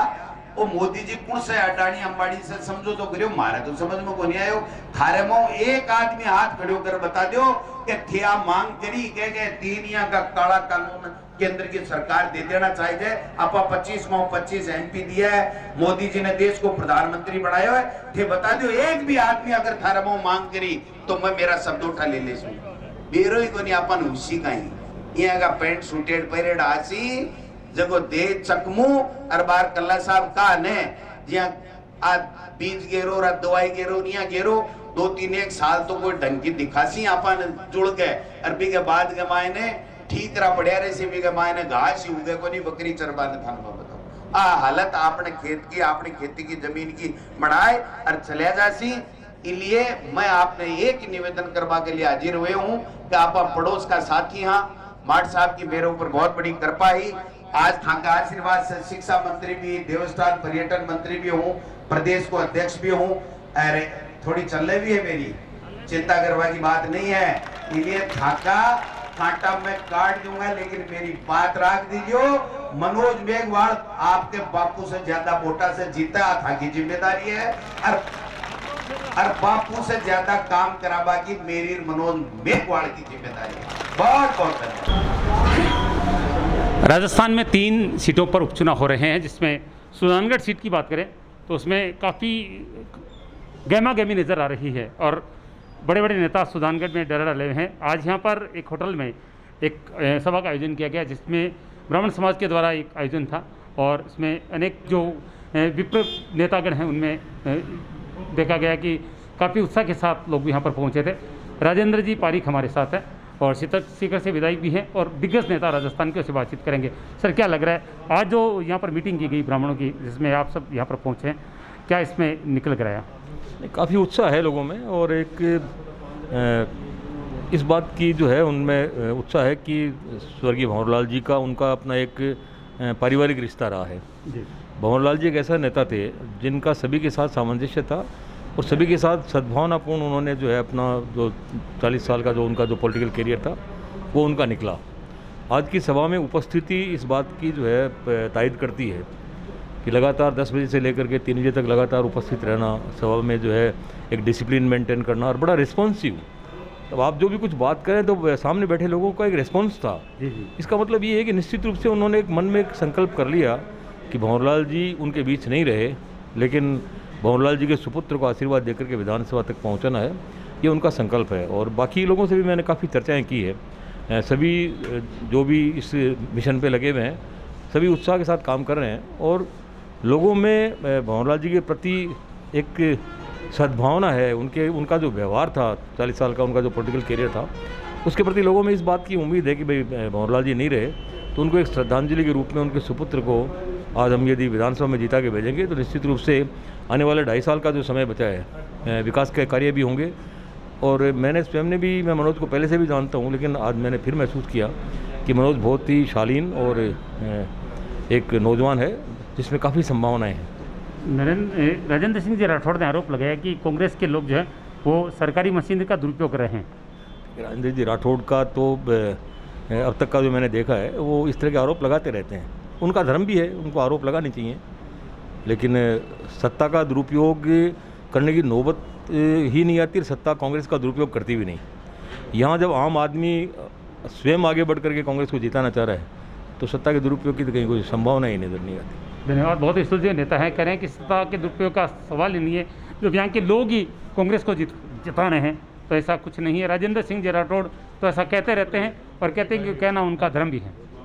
S8: वो मोदी जी कौन से अडानी अंबानी से समझो तो करियो मारे तो समझ में को नहीं आयो थारे में एक आदमी हाथ खड़ो कर बता दो कि थिया मांग करी के 3 या का काला कानून केंद्र की सरकार दे देना चाहिए आपा 25 में 25 एमपी दिया है मोदी जी ने देश को प्रधानमंत्री बनाया है थे बता दो एक भी आदमी अगर थारे में मांग करी तो मैं मेरा शब्द उठा ले ले बेरो ही को नहीं अपन उसी का ही यहाँ का पैंट सूटेड परेड आसी जगो दे चकमू अर बार कल्ला साहब का ने जिया आज बीज गेरो और दवाई गेरो निया गेरो 2-3 साल तो कोई ढंग की दिखासी अपन जुड़ गए अरबी के बाद के मायने ठीक रहा बढ़िया रे से भी के मायने घास ही उगे को नहीं बकरी चरवा ने थान बताओ आ हालत आपने खेत की अपनी खेती की जमीन की बढ़ाए और चले जासी इसलिए मैं आपने एक निवेदन करवा के लिए हाजिर हुए हूँ कि आप पड़ोस का साथी हाँ माट साहब की मेरे ऊपर बहुत बड़ी कृपा ही आज थाका आशीर्वाद से शिक्षा मंत्री भी देवस्थान पर्यटन मंत्री भी हूँ प्रदेश को अध्यक्ष भी हूँ अरे थोड़ी चलने भी है मेरी चिंता करवा की बात नहीं है इसलिए थाका कांटा में काट दूंगा लेकिन मेरी बात रख दीजिए मनोज मेघवाल आपके बापू से ज्यादा वोटा से जीता था की जिम्मेदारी है और बापू से ज्यादा काम करावा की मेरी मनोज मेघवाल की जिम्मेदारी है बहुत बहुत धन्यवाद।
S1: राजस्थान में 3 सीटों पर उपचुनाव हो रहे हैं जिसमें सुजानगढ़ सीट की बात करें तो उसमें काफ़ी गहमा गहमी नज़र आ रही है और बड़े बड़े नेता सुजानगढ़ में डेरा डाले हुए हैं। आज यहाँ पर एक होटल में एक सभा का आयोजन किया गया जिसमें ब्राह्मण समाज के द्वारा एक आयोजन था और इसमें अनेक जो विप्र नेतागण हैं उनमें देखा गया कि काफ़ी उत्साह के साथ लोग यहाँ पर पहुँचे थे। राजेंद्र जी पारीक हमारे साथ हैं और सीकर से विधायक भी हैं और दिग्गज नेता राजस्थान के उससे बातचीत करेंगे। सर क्या लग रहा है आज जो यहाँ पर मीटिंग की गई ब्राह्मणों की जिसमें आप सब यहाँ पर पहुँचे हैं क्या इसमें निकल कर आया?
S9: काफ़ी उत्साह है लोगों में और एक इस बात की जो है उनमें उत्साह है कि स्वर्गीय भंवरलाल जी का उनका अपना एक पारिवारिक रिश्ता रहा है। भंवरलाल जी एक ऐसा नेता थे जिनका सभी के साथ सामंजस्य था और सभी के साथ सद्भावनापूर्ण उन्होंने जो है अपना जो 40 साल का जो उनका जो पॉलिटिकल करियर था वो उनका निकला। आज की सभा में उपस्थिति इस बात की जो है तायद करती है कि लगातार 10 बजे से लेकर के 3 बजे तक लगातार उपस्थित रहना, सभा में जो है एक डिसिप्लिन मेंटेन करना और बड़ा रिस्पॉन्सिव। अब आप जो भी कुछ बात करें तो सामने बैठे लोगों का एक रिस्पॉन्स था। इसका मतलब ये है कि निश्चित रूप से उन्होंने एक मन में एक संकल्प कर लिया कि भंवरलाल जी उनके बीच नहीं रहे लेकिन भंवरलाल जी के सुपुत्र को आशीर्वाद देकर के विधानसभा तक पहुंचना है, ये उनका संकल्प है। और बाकी लोगों से भी मैंने काफ़ी चर्चाएं की है। सभी जो भी इस मिशन पे लगे हुए हैं सभी उत्साह के साथ काम कर रहे हैं और लोगों में भंवरलाल जी के प्रति एक सद्भावना है। उनका जो व्यवहार था 40 साल का उनका जो पॉलिटिकल करियर था उसके प्रति लोगों में इस बात की उम्मीद है कि भाई भंवरलाल जी नहीं रहे तो उनको एक श्रद्धांजलि के रूप में उनके सुपुत्र को आज हम यदि विधानसभा में जीता के भेजेंगे तो निश्चित रूप से आने वाले 2.5 साल का जो समय बचा है विकास के कार्य भी होंगे। और मैंने स्वयं ने भी, मैं मनोज को पहले से भी जानता हूँ लेकिन आज मैंने फिर महसूस किया कि मनोज बहुत ही शालीन और एक नौजवान है जिसमें काफ़ी संभावनाएँ हैं।
S1: राजेंद्र सिंह जी राठौड़ ने आरोप लगाया कि कांग्रेस के लोग जो है वो सरकारी मशीनरी का दुरुपयोग कर रहे हैं।
S9: राजेंद्र जी राठौड़ का तो अब तक का जो मैंने देखा है वो इस तरह के आरोप लगाते रहते हैं। उनका धर्म भी है, उनको आरोप लगाने चाहिए, लेकिन सत्ता का दुरुपयोग करने की नौबत ही नहीं आती, सत्ता कांग्रेस का दुरुपयोग करती भी नहीं। यहाँ जब आम आदमी स्वयं आगे बढ़ करके कांग्रेस को जिताना चाह रहा है तो सत्ता के दुरुपयोग की तो कहीं कोई संभावना ही नजर नहीं आती।
S1: धन्यवाद। बहुत ही सुलझे नेता हैं, कह रहे हैं कि सत्ता के दुरुपयोग का सवाल ही नहीं है, जब यहाँ के लोग ही कांग्रेस को जिता रहे हैं तो ऐसा कुछ नहीं है। राजेंद्र सिंह जी राठौड़ तो ऐसा कहते रहते हैं और कहते हैं कि कहना उनका धर्म भी है।